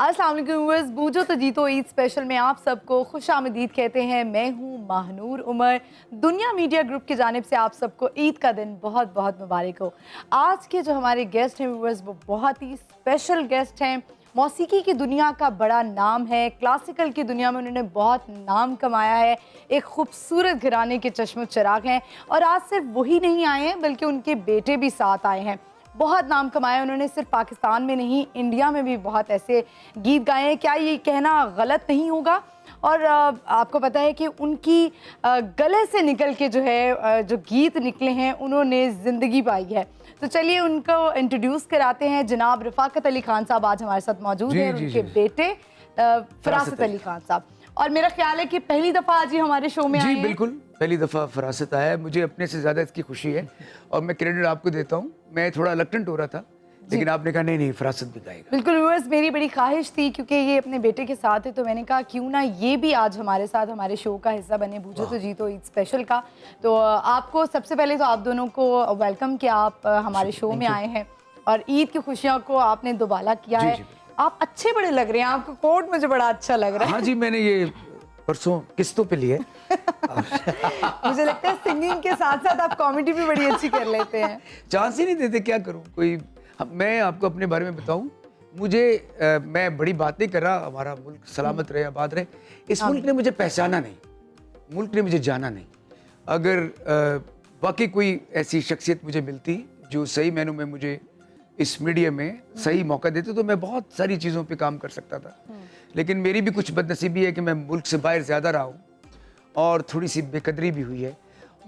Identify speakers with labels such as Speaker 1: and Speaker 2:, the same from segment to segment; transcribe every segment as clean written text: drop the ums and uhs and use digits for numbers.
Speaker 1: अस्सलाम वालेकुम व्यूअर्स, बूझो तो जीतो ईद स्पेशल में आप सबको खुशामदीद कहते हैं। मैं हूँ महानूर उमर। दुनिया मीडिया ग्रुप की जानिब से आप सबको ईद का दिन बहुत बहुत मुबारक हो। आज के जो हमारे गेस्ट हैं व्यूअर्स, वो बहुत ही स्पेशल गेस्ट हैं। मौसीकी की दुनिया का बड़ा नाम है, क्लासिकल की दुनिया में उन्होंने बहुत नाम कमाया है। एक खूबसूरत घराने के चश्मो चिराग हैं और आज सिर्फ वही नहीं आए हैं बल्कि उनके बेटे भी साथ आए हैं। बहुत नाम कमाया उन्होंने, सिर्फ पाकिस्तान में नहीं इंडिया में भी बहुत ऐसे गीत गाए हैं। क्या ये कहना गलत नहीं होगा? और आपको पता है कि उनकी गले से निकल के जो है जो गीत निकले हैं उन्होंने ज़िंदगी पाई है। तो चलिए उनको इंट्रोड्यूस कराते हैं। जनाब रफ़ाकत अली खान साहब आज हमारे साथ मौजूद हैं और उनके बेटे फरासत अली खान साहब। और मेरा ख्याल है कि पहली दफ़ा आज ही हमारे शो में आए हैं।
Speaker 2: जी बिल्कुल, पहली दफ़ा फरासत आया है। मुझे अपने से ज़्यादा इसकी खुशी है और मैं क्रेडिट आपको देता हूँ। मैं थोड़ा रिलक्टेंट हो रहा था लेकिन आपने कहा नहीं फरासत भी गाएगा।
Speaker 1: बिल्कुल व्यूअर्स, मेरी बड़ी ख्वाहिश थी क्योंकि ये अपने बेटे के साथ है, तो मैंने कहा क्यों ना ये भी आज हमारे साथ हमारे शो का हिस्सा बने, बूझो तो जीतो ईद स्पेशल का। तो आपको सबसे पहले तो आप दोनों को वेलकम कि आप हमारे शो में आए हैं और ईद की खुशियों को आपने दोबाला किया है। आप अच्छे बड़े लग रहे हैं, आपका कोट मुझे बड़ा अच्छा लग रहा है।
Speaker 2: हाँ जी, मैंने ये परसों किस्तों पे लिए।
Speaker 1: मुझे लगता है सिंगिंग के साथ साथ आप कॉमेडी भी बड़ी अच्छी कर लेते हैं।
Speaker 2: चांस ही नहीं देते, क्या करूँ कोई। मैं आपको अपने बारे में बताऊं, मुझे मैं बड़ी बात नहीं कर रहा, हमारा मुल्क सलामत रहे, आबाद रहे। इस मुल्क ने मुझे पहचाना नहीं, मुल्क ने मुझे जाना नहीं। अगर वाकई कोई ऐसी शख्सियत मुझे मिलती जो सही मायनों में मुझे इस मीडिया में सही मौका देते तो मैं बहुत सारी चीज़ों पे काम कर सकता था। लेकिन मेरी भी कुछ बदनसीबी है कि मैं मुल्क से बाहर ज़्यादा रहा हूँ और थोड़ी सी बेकदरी भी हुई है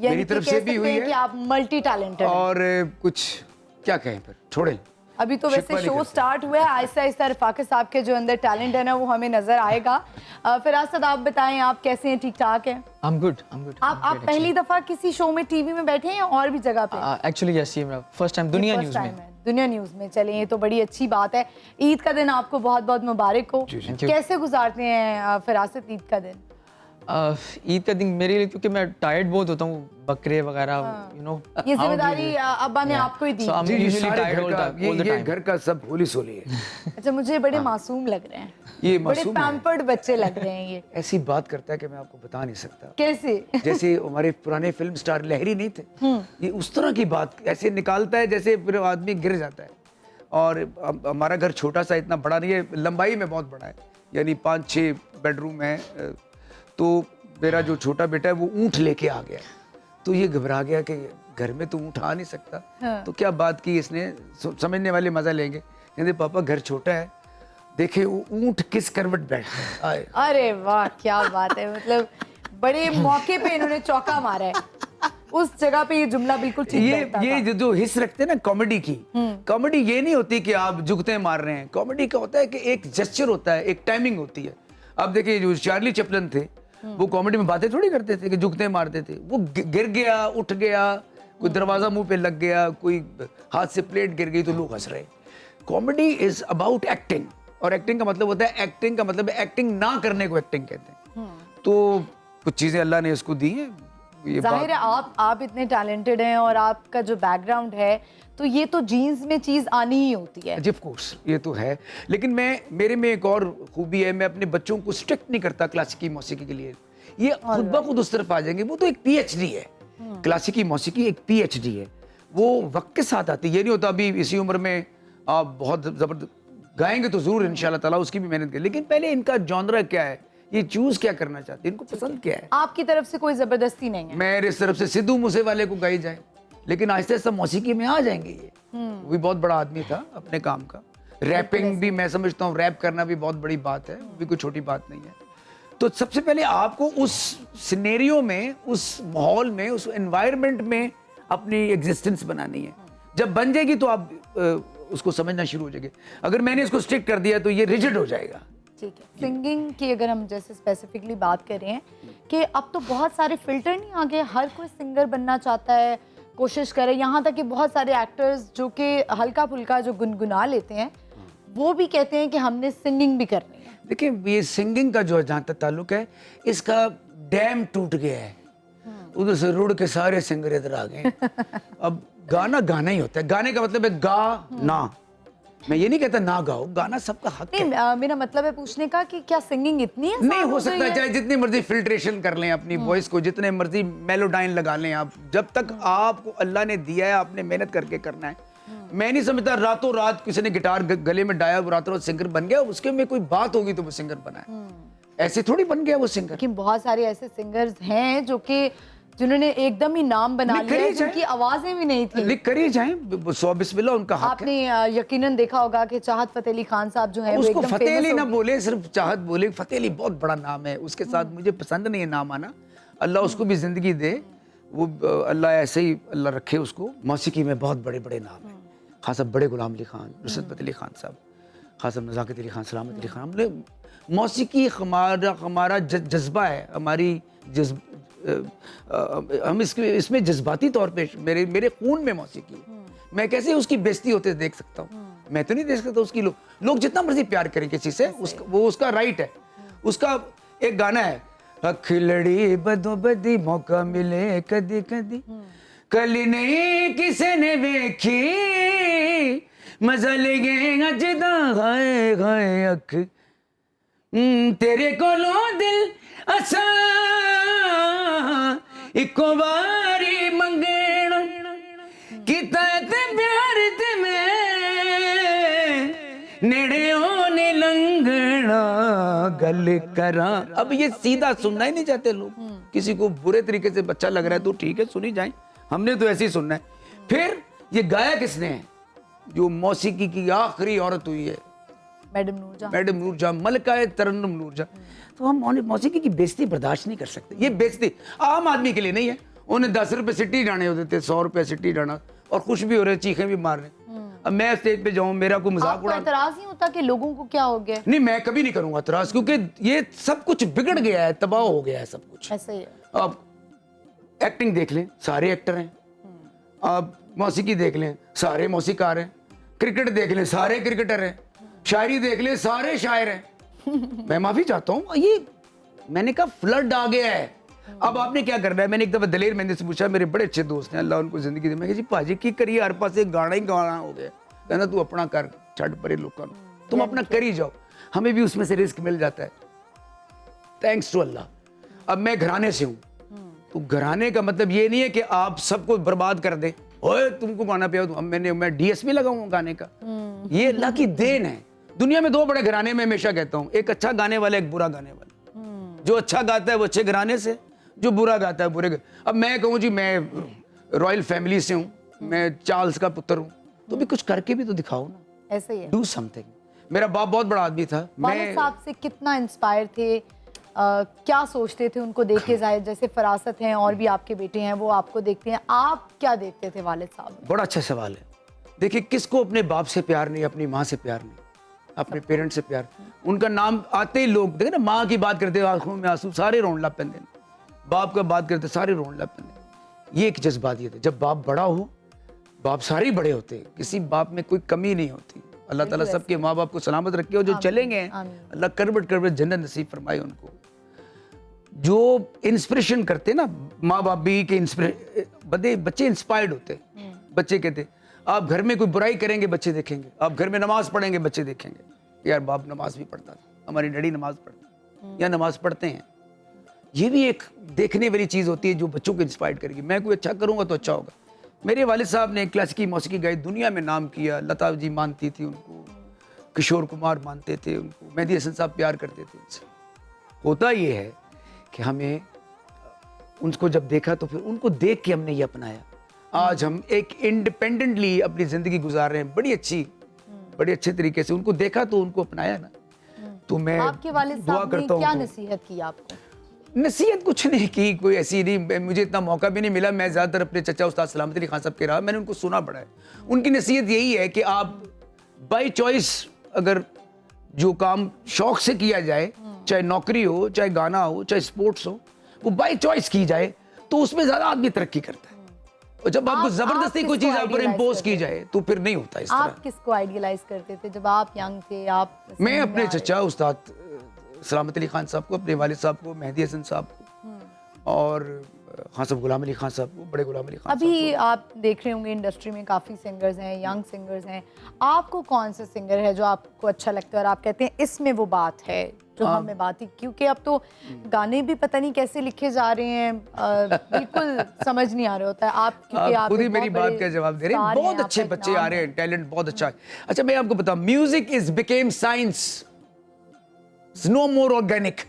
Speaker 2: मेरी तरफ से भी हुई है
Speaker 1: कि आप मल्टी टैलेंटेड
Speaker 2: और कुछ क्या कहें, फिर छोड़ें।
Speaker 1: अभी तो वैसे शो स्टार्ट हुआ है, आहिस्ता आहिस्ता रफ़ाकत साहब के जो अंदर टैलेंट है ना वो हमें नजर आएगा। फरासत आप बताएं, आप कैसे हैं? ठीक ठाक हैं?
Speaker 3: I'm good.
Speaker 1: आप पहली दफा किसी शो में टीवी में बैठे हैं या और भी जगह पे?
Speaker 3: Actually yes, ये मेरा फर्स्ट टाइम दुनिया न्यूज़ में।
Speaker 1: दुनिया न्यूज़ में चलें, ये तो बड़ी अच्छी बात है। ईद का दिन आपको बहुत बहुत मुबारक हो। कैसे गुजारते हैं फरासत ईद का दिन?
Speaker 3: ईद का दिन मेरे लिए, क्योंकि मैं टायर्ड बहुत होता हूँ, बकरे वगैरह यू नो
Speaker 1: ये जिम्मेदारी अब्बा ने आपको ही दी।
Speaker 3: So I'm usually tired all the
Speaker 2: ये
Speaker 3: time.
Speaker 2: घर का सब होली सोली है।
Speaker 1: अच्छा, मुझे बड़े मासूम लग रहे हैं,
Speaker 2: ये
Speaker 1: बड़े
Speaker 2: मासूम है।
Speaker 1: पैम्पर्ड बच्चे लग रहे हैं। ये
Speaker 2: ऐसी बात करता है कि मैं आपको बता नहीं सकता।
Speaker 1: कैसे?
Speaker 2: जैसे हमारे पुराने फिल्म स्टार लहरी नहीं थे, ये उस तरह की बात ऐसे निकालता है जैसे फिर आदमी गिर जाता है। और हमारा घर छोटा सा, इतना बड़ा नहीं है, लंबाई में बहुत बड़ा है, यानी 5-6 बेडरूम है। तो मेरा जो छोटा बेटा है वो ऊँट लेके आ गया, तो ये घबरा गया कि घर में तो ऊँट आ नहीं सकता। तो क्या बात की इसने, समझने वाले मजा लेंगे, कहते पापा घर छोटा है, देखे वो ऊँट किस करवट बैठता है।
Speaker 1: अरे वाह, क्या बात है। मतलब बड़े मौके पे इन्होंने चौका मारा है। उस जगह पे ये जुमला बिल्कुल ठीक बैठता था।
Speaker 2: ये जो हिस्स रखते हैं ना कॉमेडी की, कॉमेडी ये नहीं होती कि आप जुगते मार रहे हैं। कॉमेडी का होता है कि एक जेस्चर होता है, एक टाइमिंग होती है। अब देखिए जो चार्ली चैपलिन थे वो कॉमेडी में बातें थोड़ी करते थे कि जुगते मारते थे। वो गिर गया, उठ गया, कोई दरवाजा मुंह पे लग गया, कोई हाथ से प्लेट गिर गई तो लोग हंस रहे। कॉमेडी इज अबाउट एक्टिंग, और एक्टिंग का मतलब होता है, एक्टिंग का मतलब एक्टिंग ना करने को एक्टिंग कहते हैं। तो कुछ चीजें अल्लाह ने उसको दी हैं।
Speaker 1: जाहिर है आप इतने टैलेंटेड हैं और आपका जो बैकग्राउंड है तो ये तो जीन्स में चीज आनी ही होती है।
Speaker 2: ऑफ कोर्स ये तो है, लेकिन मेरे में एक और खूबी है, मैं अपने बच्चों को स्ट्रिक्ट नहीं करता क्लासिकी मौसीकी के लिए। ये खुद ब खुद उस तरफ आ जाएंगे। वो तो एक पीएचडी है, क्लासिकी मौसीकी एक पीएचडी है, वो वक्त के साथ आती है। ये नहीं होता अभी इसी उम्र में आप बहुत जबरदस्त गाएंगे तो जरूर इंशाल्लाह ताला उसकी भी मेहनत करें, लेकिन पहले इनका जॉनरा क्या है, ये चूज क्या करना चाहते हैं, इनको पसंद क्या है।
Speaker 1: आपकी तरफ से कोई जबरदस्ती नहीं है?
Speaker 2: मेरे तरफ से सिद्धू मूसे वाले को गाई जाए, लेकिन आहिस्ता आहिस्ता मौसीकी में आ जाएंगे। ये वो भी बहुत बड़ा आदमी था अपने काम का। रैपिंग भी मैं समझता हूँ, रैप करना भी बहुत बड़ी बात है, वो भी कोई छोटी बात नहीं है। तो सबसे पहले आपको उस सिनेरियो में, उस माहौल में, उस एनवायरनमेंट में अपनी एग्जिस्टेंस बनानी है। जब बन जाएगी तो आप उसको समझना शुरू हो जाएंगे। अगर मैंने इसको स्ट्रिक्ट कर दिया तो ये रिजिड हो जाएगा।
Speaker 1: ठीक है। सिंगिंग की अगर हम जैसे स्पेसिफिकली बात कर रहे हैं कि अब तो बहुत सारे फिल्टर नहीं आ गए, हर कोई सिंगर बनना चाहता है, कोशिश करे, यहाँ तक कि बहुत सारे एक्टर्स जो कि हल्का फुल्का जो गुनगुना लेते हैं वो भी कहते हैं कि हमने सिंगिंग भी करनी है।
Speaker 2: देखिए ये सिंगिंग का जो जहाँ तक ताल्लुक है, इसका डैम टूट गया है, उधर से रुड़ के सारे सिंगर इधर आ गए। अब गाना गाना ही होता है, गाने का मतलब है गा ना, मैं ये नहीं कहता ना गाओ, गाना सबका हक है।
Speaker 1: नहीं, मेरा मतलब है पूछने का कि क्या सिंगिंग इतनी है
Speaker 2: नहीं हो सकता, चाहे जितनी मर्जी फिल्ट्रेशन कर लें अपनी वॉइस को, जितने मर्जी मेलोडाइन लगा लें आप, जब तक आपको अल्लाह ने दिया है आपने मेहनत करके करना है। मैं नहीं समझता रातों रात किसी ने गिटार गले में डाया वो रातों रात सिंगर बन गया, उसके में कोई बात होगी तो वो सिंगर बना है, ऐसे थोड़ी बन गया वो सिंगर।
Speaker 1: लेकिन बहुत सारे ऐसे सिंगर्स हैं जो कि जिन्होंने एकदम ही नाम बना लिया है, जिनकी आवाजें भी नहीं थी।
Speaker 2: लिख कर ही जाएं, सौ बिस्मिल्लाह, उनका हक है।
Speaker 1: आपने यकीनन देखा होगा कि चाहत फतेह अली खान साहब जो है वो
Speaker 2: उसको
Speaker 1: एकदम
Speaker 2: फतेह
Speaker 1: famous
Speaker 2: अली
Speaker 1: हो
Speaker 2: ना
Speaker 1: गए।
Speaker 2: बोले, सिर्फ चाहत बोले। फतेह अली बहुत बड़ा नाम है, उसके साथ मुझे पसंद नहीं है नाम आना। अल्लाह उसको भी जिंदगी दे, वो अल्लाह ऐसे ही अल्लाह रखे उसको। मौसीकी में बहुत बड़े बड़े नाम हैं, खास बड़े गुलाम अली खान, नुसरत फतेह अली खान साहब, खास नज़ाकत अली खान, सलामत अली खान। हमने मौसीकी हमारा जज्बा है, हमारी हम इसमें जज्बाती तौर पे मेरे खून में मौसीकी। मैं कैसे उसकी बेइज्जती होते देख सकता हूँ? मैं तो नहीं देख सकता उसकी। लोग जितना मर्जी प्यार करें किसी से, वो उसका राइट है। उसका एक गाना है, अखिलड़ी बदो बदी मौका मिले कदी कदी, कल नहीं किसी ने देखी मजा लेगे अजदा हाय हाय अख तेरे कोलो दिल असा इको बारी मंगना किता ते प्यार ते मैं नेड़े होने लंघना गल करा। अब ये सीधा सुनना ही नहीं चाहते लोग, किसी को बुरे तरीके से बच्चा लग रहा है तो ठीक है सुनी जाए, हमने तो ऐसे ही सुनना है। फिर ये गाया किसने है? जो मौसीकी की आखिरी औरत हुई है, मैडम नूरजहां, मलका तरन्नुम नूरजहां। तो हम मौसीकी की बेइज्जती बर्दाश्त नहीं कर सकते। ये बेइज्जती आम आदमी के लिए नहीं है, उन्हें 10 रुपए सिट्टी डाने होते थे, 100 रुपए सिट्टी डाना, और खुश भी हो रहे, चीखें भी मार रहे। अब मैं स्टेज पे जाऊं, मेरा कोई मजाक उड़ा,
Speaker 1: एतराज नहीं होता कि लोगों को क्या हो गया?
Speaker 2: नहीं, मैं कभी नहीं करूंगा एतराज, क्योंकि ये सब कुछ बिगड़ गया है, तबाह हो गया है सब कुछ।
Speaker 1: ऐसा ही है।
Speaker 2: अब एक्टिंग देख लें, सारे एक्टर हैं। आप मौसीकी देख लें, सारे मौसीकार हैं। क्रिकेट देख लें, सारे क्रिकेटर हैं। शायरी देख लें, सारे शायर हैं। मैं माफी चाहता हूँ, ये मैंने कहा फ्लड आ गया है। अब आपने क्या करना है? मैंने एक दफा दलेर मेहंदी से पूछा, मेरे बड़े अच्छे दोस्त हैं, अल्लाह उनको जिंदगी दे। मैं कहा जी पाजी की करिए, हर पास एक गाना ही गाना हो गया। कहना तू अपना कर, छड़ परे लोगों, तुम अपना कर ही जाओ, हमें भी उसमें से रिस्क मिल जाता है, थैंक्स टू अल्लाह। अब मैं घराने से हूँ, तो घराने का मतलब ये नहीं है कि आप सबको बर्बाद कर दे, ओए तुमको गाना पे तो मैं डीएसपी लगाऊंगा गाने का। ये अल्लाह की देन है। दुनिया में 2 बड़े घराने में हमेशा कहता हूँ, एक अच्छा गाने वाला, एक बुरा गाने वाला। जो अच्छा गाता है वो अच्छे घराने से, जो बुरा गाता है बुरे। अब मैं कहूँ जी मैं रॉयल फैमिली से हूँ, मैं चार्ल्स का पुत्र हूँ, तो भी कुछ करके भी तो दिखाओ ना,
Speaker 1: ऐसा ही है।
Speaker 2: Do something. मेरा बाप बहुत बड़ा आदमी था।
Speaker 1: वालिद साहब से कितना इंस्पायर थे? क्या सोचते थे उनको देख के? जाहिर जैसे फरासत हैं और भी आपके बेटे हैं, वो आपको देखते हैं, आप क्या देखते थे वालिद साहब?
Speaker 2: बड़ा अच्छा सवाल है। देखिए, किसको अपने बाप से प्यार नहीं, अपनी माँ से प्यार नहीं, अपने पेरेंट्स से प्यार। उनका नाम आते ही लोग देखे ना, माँ की बात करते आंखों में आंसू, सारे रोन लग पेंदे, बाप का बात करते सारे रोन लग पेंदे। ये एक जज्बात ये थे। जब बाप बड़ा हो, बाप सारे बड़े होते, किसी बाप में कोई कमी नहीं होती। अल्लाह ताला सबके माँ बाप को सलामत रखे, और जो चलेंगे अल्लाह करबट करबट जन्नत नसीब फरमाए उनको। जो इंस्पिरेशन करते ना माँ बाप भी के बच्चे इंस्पायर्ड होते। बच्चे कहते आप घर में कोई बुराई करेंगे बच्चे देखेंगे, आप घर में नमाज पढ़ेंगे बच्चे देखेंगे, यार बाप नमाज भी पढ़ता था, हमारी डैडी नमाज पढ़ता या नमाज पढ़ते हैं। ये भी एक देखने वाली चीज़ होती है जो बच्चों को इंस्पायर करेगी। मैं कोई अच्छा करूँगा तो अच्छा होगा। मेरे वालिद साहब ने क्लासिकी मौसीकी गाई, दुनिया में नाम किया। लता जी मानती थी उनको, किशोर कुमार मानते थे उनको, मेहदी हसन साहब प्यार करते थे उनसे। होता ये है कि हमें उनको जब देखा तो फिर उनको देख के हमने ये अपनाया। आज हम एक इंडिपेंडेंटली अपनी ज़िंदगी गुजार रहे हैं, बड़ी अच्छे तरीके से। उनको देखा तो उनको अपनाया ना। तो मैं
Speaker 1: आपके वालिद साहब ने क्या नसीहत की आपको?
Speaker 2: नसीहत कुछ नहीं की, कोई ऐसी नहीं। मुझे इतना मौका भी नहीं मिला। मैं ज़्यादातर अपने चचा उस्ताद सलामत अली खान साहब के रहा, मैंने उनको सुना पड़ा है। उनकी नसीहत यही है कि आप बाई चॉइस अगर जो काम शौक से किया जाए, चाहे नौकरी हो, चाहे गाना हो, चाहे स्पोर्ट्स हो, वो बाई चॉइस की जाए तो उसमें ज़्यादा आदमी तरक्की करता है। और जब आपको ज़बरदस्ती कोई चीज़ आप पर इम्पोज की जाए तो फिर नहीं होता इस तरह।
Speaker 1: आप किसको आइडियलाइज करते थे जब आप यंग थे?
Speaker 2: मैं अपने चचा उस्ताद सलामत अली खान साहब को, अपने वालिद साहब को, मेहदी हसन साहब को, और खान साहब, गुलाम अली खान साहब, वो बड़े गुलाम अली खान
Speaker 1: अभी आप देख रहे होंगे इंडस्ट्री में काफ़ी सिंगर्स हैं, यंग सिंगर्स हैं, आपको कौन सा सिंगर है जो आपको अच्छा लगता है और आप कहते हैं इसमें वो बात है जो हमें बात ही, क्योंकि अब तो गाने भी पता नहीं कैसे लिखे जा रहे हैं, बिल्कुल समझ नहीं आ रहा होता है। आप क्योंकि आप
Speaker 2: खुद ही
Speaker 1: एक
Speaker 2: मेरी
Speaker 1: बहुत
Speaker 2: बात
Speaker 1: बड़े
Speaker 2: का जवाब दे रहे हैं,
Speaker 1: स्टार
Speaker 2: बहुत
Speaker 1: हैं,
Speaker 2: अच्छे
Speaker 1: आपका एक
Speaker 2: बच्चे
Speaker 1: नाम
Speaker 2: आ रहे
Speaker 1: है।
Speaker 2: हैं, टैलेंट बहुत अच्छा है। अच्छा मैं आपको बताऊं, music is became science, no more organic.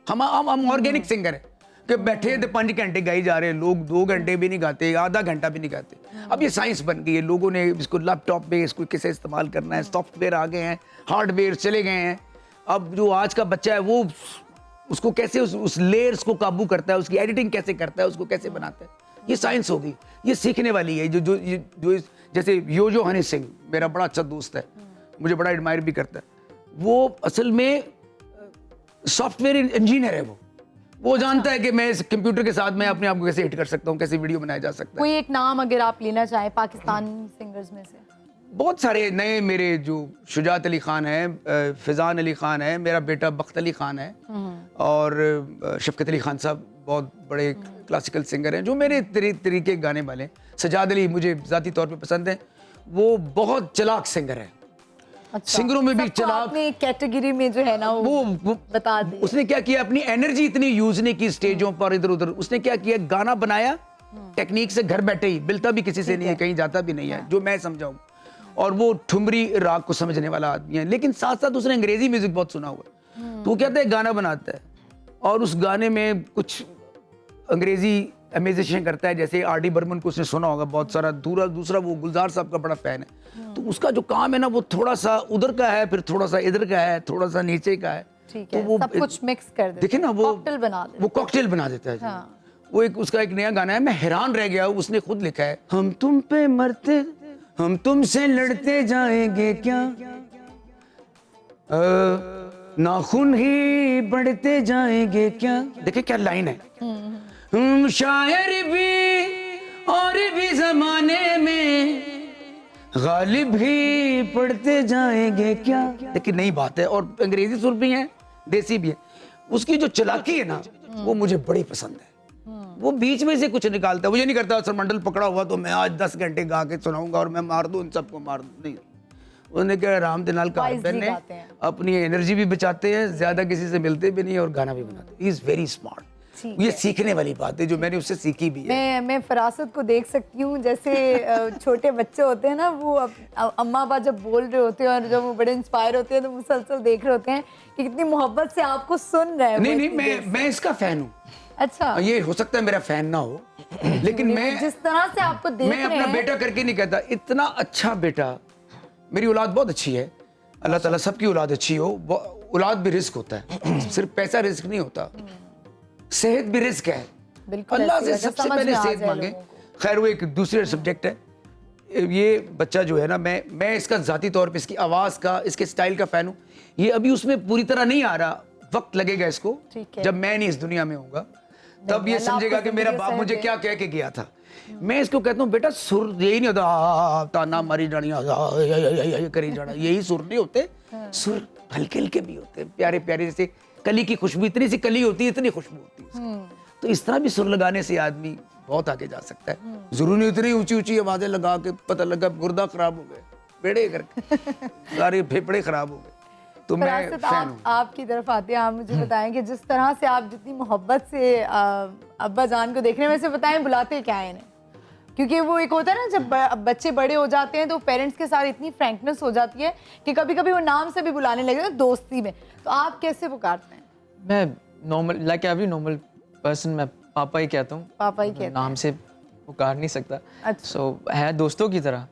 Speaker 2: हम ऑर्गेनिक सिंगर है कि बैठे थे 5 घंटे गाई जा रहे हैं लोग, 2 घंटे भी नहीं गाते, आधा घंटा भी नहीं गाते। अब ये साइंस बन गई है, लोगों ने इसको लैपटॉप पे इसको कैसे इस्तेमाल करना है, सॉफ्टवेयर आ गए हैं, हार्डवेयर चले गए हैं। अब जो आज का बच्चा है वो उसको कैसे उस लेयर्स को काबू करता है, उसकी एडिटिंग कैसे करता है, उसको कैसे बनाता है, ये साइंस होगी, ये सीखने वाली है। जो जैसे योजो हनी सिंह मेरा बड़ा अच्छा दोस्त है, मुझे बड़ा एडमायर भी करता है, वो असल में सॉफ्टवेयर इंजीनियर है। वो जानता है कि मैं इस कंप्यूटर के साथ मैं अपने आप को कैसे हिट कर सकता हूँ, कैसे वीडियो बनाया जा सकता है।
Speaker 1: कोई एक नाम अगर आप लेना चाहें पाकिस्तान सिंगर्स में से?
Speaker 2: बहुत सारे नए मेरे जो शुजात अली खान है, फिजान अली खान है, मेरा बेटा बख्त अली खान है, और शफकत अली खान साहब बहुत बड़े क्लासिकल सिंगर हैं जो मेरे तरीके गाने वाले हैं। सजाद अली मुझे ज़ाती तौर पे पसंद है, वो बहुत चलाक सिंगर है।
Speaker 1: अच्छा,
Speaker 2: सिंगरों में भी
Speaker 1: सबको
Speaker 2: चलाक,
Speaker 1: आपने कैटेगरी में जो है ना वो बता दिया।
Speaker 2: उसने क्या किया, अपनी एनर्जी इतनी यूज नहीं की स्टेजों पर इधर उधर, उसने क्या किया, गाना बनाया टेक्निक से, घर बैठे ही, मिलता भी किसी से नहीं है, कहीं जाता भी नहीं है, जो मैं समझाऊं। और वो ठुमरी राग को समझने वाला आदमी है, लेकिन साथ साथ उसने अंग्रेजी म्यूजिक बहुत सुना हुआ है। तो वो कहता है गाना बनाता है और उस गाने में कुछ अंग्रेजी अमेजिशन करता है, जैसे आर.डी. बर्मन को उसने सुना होगा बहुत सारा। दूसरा वो गुलजार साहब का बड़ा फैन है, तो उसका जो काम है ना वो थोड़ा सा उधर का है, फिर थोड़ा सा इधर का है, थोड़ा सा नीचे का है,
Speaker 1: ठीक
Speaker 2: तो
Speaker 1: है,
Speaker 2: वो
Speaker 1: सब कुछ मिक्स कर देते
Speaker 2: देखे ना, वो
Speaker 1: कॉकटेल बना देते।
Speaker 2: वो कॉकटेल बना देता है जी।
Speaker 1: हाँ।
Speaker 2: वो एक उसका एक नया गाना है, मैं हैरान रह गया, उसने खुद लिखा है, हम तुम पे मरते, हम तुमसे लड़ते जाएंगे क्या, नाखून ही बढ़ते जाएंगे क्या। देखिए क्या लाइन है, हम शायर भी और भी जमाने में गालिब ही पढ़ते जाएंगे क्या। लेकिन नई बात है, और अंग्रेजी सुर भी है, देसी भी है। उसकी जो चलाकी है ना वो मुझे बड़ी पसंद है। वो बीच में से कुछ निकालता है, वो ये नहीं करता सरमंडल पकड़ा हुआ तो मैं आज 10 घंटे गा के सुनाऊंगा और मैं मार दूं, उन सबको मार दूं, नहीं। उन्होंने क्या, राम दे नाल कारपेन ने अपनी एनर्जी भी बचाते हैं, ज्यादा किसी से मिलते भी नहीं और गाना भी बनाते। He is very smart. ये सीखने वाली बात है जो मैंने उससे सीखी भी है।
Speaker 1: मैं फरासत को देख सकती हूँ, जैसे छोटे बच्चे होते हैं ना, वो अम्मा अब्बा जब बोल रहे होते हैं और जब वो बड़े इंस्पायर होते हैं तो मुसलसल देख रहे होते हैं कि कितनी मोहब्बत से आपको सुन रहे हैं।
Speaker 2: नहीं, मैं इसका फैन हूँ।
Speaker 1: अच्छा,
Speaker 2: ये हो सकता है मेरा फैन ना हो, लेकिन मैं
Speaker 1: जिस तरह से आपको देख
Speaker 2: मैं अपना बेटा करके नहीं कहता, इतना अच्छा बेटा, मेरी औलाद बहुत अच्छी है, अल्लाह ताला सबकी औलाद अच्छी हो। औलाद भी रिस्क होता है, सिर्फ पैसा रिस्क नहीं होता, सेहत भी रिस्क है। अल्लाह से सबसे पहले सेहत मांगे। खैर वो एक दूसरे सब्जेक्ट है। ये बच्चा जो है ना, मैं इसका जाती तौर पे इसकी आवाज़ का, इसके स्टाइल का फ़ैन हूँ। ये अभी उसमें पूरी तरह नहीं आ रहा, वक्त लगेगा इसको। जब मैं नहीं इस दुनिया में होऊंगा तब ये समझेगा कि मेरा बाप मुझे क्या कह के गया था। मैं इसको कहता हूँ, बेटा सुर यही नहीं होता, ताना मारी जानी करी जाना, यही सुर नहीं होते। सुर हल्के हल्के भी होते हैं, प्यारे प्यारे, जैसे कली की खुशबू, इतनी सी कली होती है, इतनी खुशबू होती है। तो इस तरह भी सुर लगाने से आदमी बहुत आगे जा सकता है। जरूरी नहीं उतनी ऊंची ऊंची आवाजें लगा के पता लगा गुर्दा खराब हो गए, बेड़े करके सारे फेफड़े खराब हो गए। तो मैं फैन हूं।
Speaker 1: आपकी तरफ आते हैं, आप मुझे बताएं कि जिस तरह से आप जितनी मोहब्बत से अब्बा जान को देखने में से बताएं, बुलाते क्या है इन्हें? क्योंकि वो एक होता है ना, जब बच्चे बड़े हो जाते हैं तो पेरेंट्स के साथ इतनी फ्रैंकनेस हो जाती है कि कभी कभी वो नाम से भी बुलाने लगे हैं दोस्ती में। तो आप कैसे पुकारते हैं?
Speaker 3: मैं normal, like every normal person, मैं पापा ही कहता हूँ।
Speaker 1: पापा ही कहते हैं,
Speaker 3: नाम से पुकार नहीं सकता।
Speaker 1: अच्छा।
Speaker 3: सो है दोस्तों की तरह,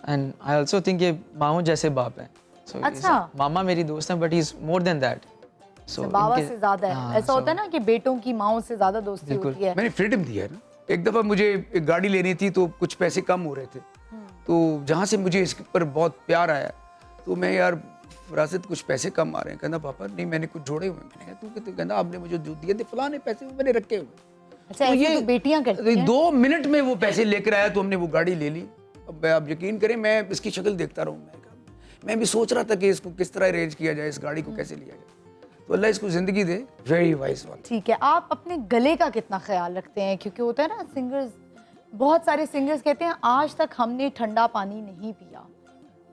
Speaker 3: एंड आई ऑल्सो थिंक ये मामू जैसे बाप है। So,
Speaker 1: अच्छा,
Speaker 3: मामा मेरी दोस्त है, but he is more than that.
Speaker 1: So बाबा से ज्यादा है। ऐसा होता है ना कि बेटों की माओ से ज्यादा दोस्ती होती है।
Speaker 2: मैंने फ्रीडम दिया है ना। एक दफा मुझे एक गाड़ी लेनी थी तो कुछ पैसे कम हो रहे थे, तो जहाँ से मुझे इस पर बहुत प्यार आया, तो मैं यार फरासत कुछ पैसे कम आ रहे हैं। कहना पापा नहीं, मैंने कुछ जोड़े हुए। मैंने कहा तू कहते, कहना आपने मुझे जो दिए थे फलाने पैसे मैंने रखे हुए।
Speaker 1: अच्छा, तो ये तो बेटियां करती हैं।
Speaker 2: 2 मिनट में वो पैसे लेकर आया तो हमने वो गाड़ी ले ली। अब आप यकीन करें, मैं इसकी शक्ल देखता रहूँ, मैं भी सोच रहा था कि इसको किस तरह अरेंज किया जाए, इस गाड़ी को कैसे लिया जाए। तो अल्लाह इसको ज़िंदगी दे, वेरी वाइज वन।
Speaker 1: ठीक है, आप अपने गले का कितना ख्याल रखते हैं? क्योंकि होता है ना, सिंगर्स, बहुत सारे सिंगर्स कहते हैं आज तक हमने ठंडा पानी नहीं पिया,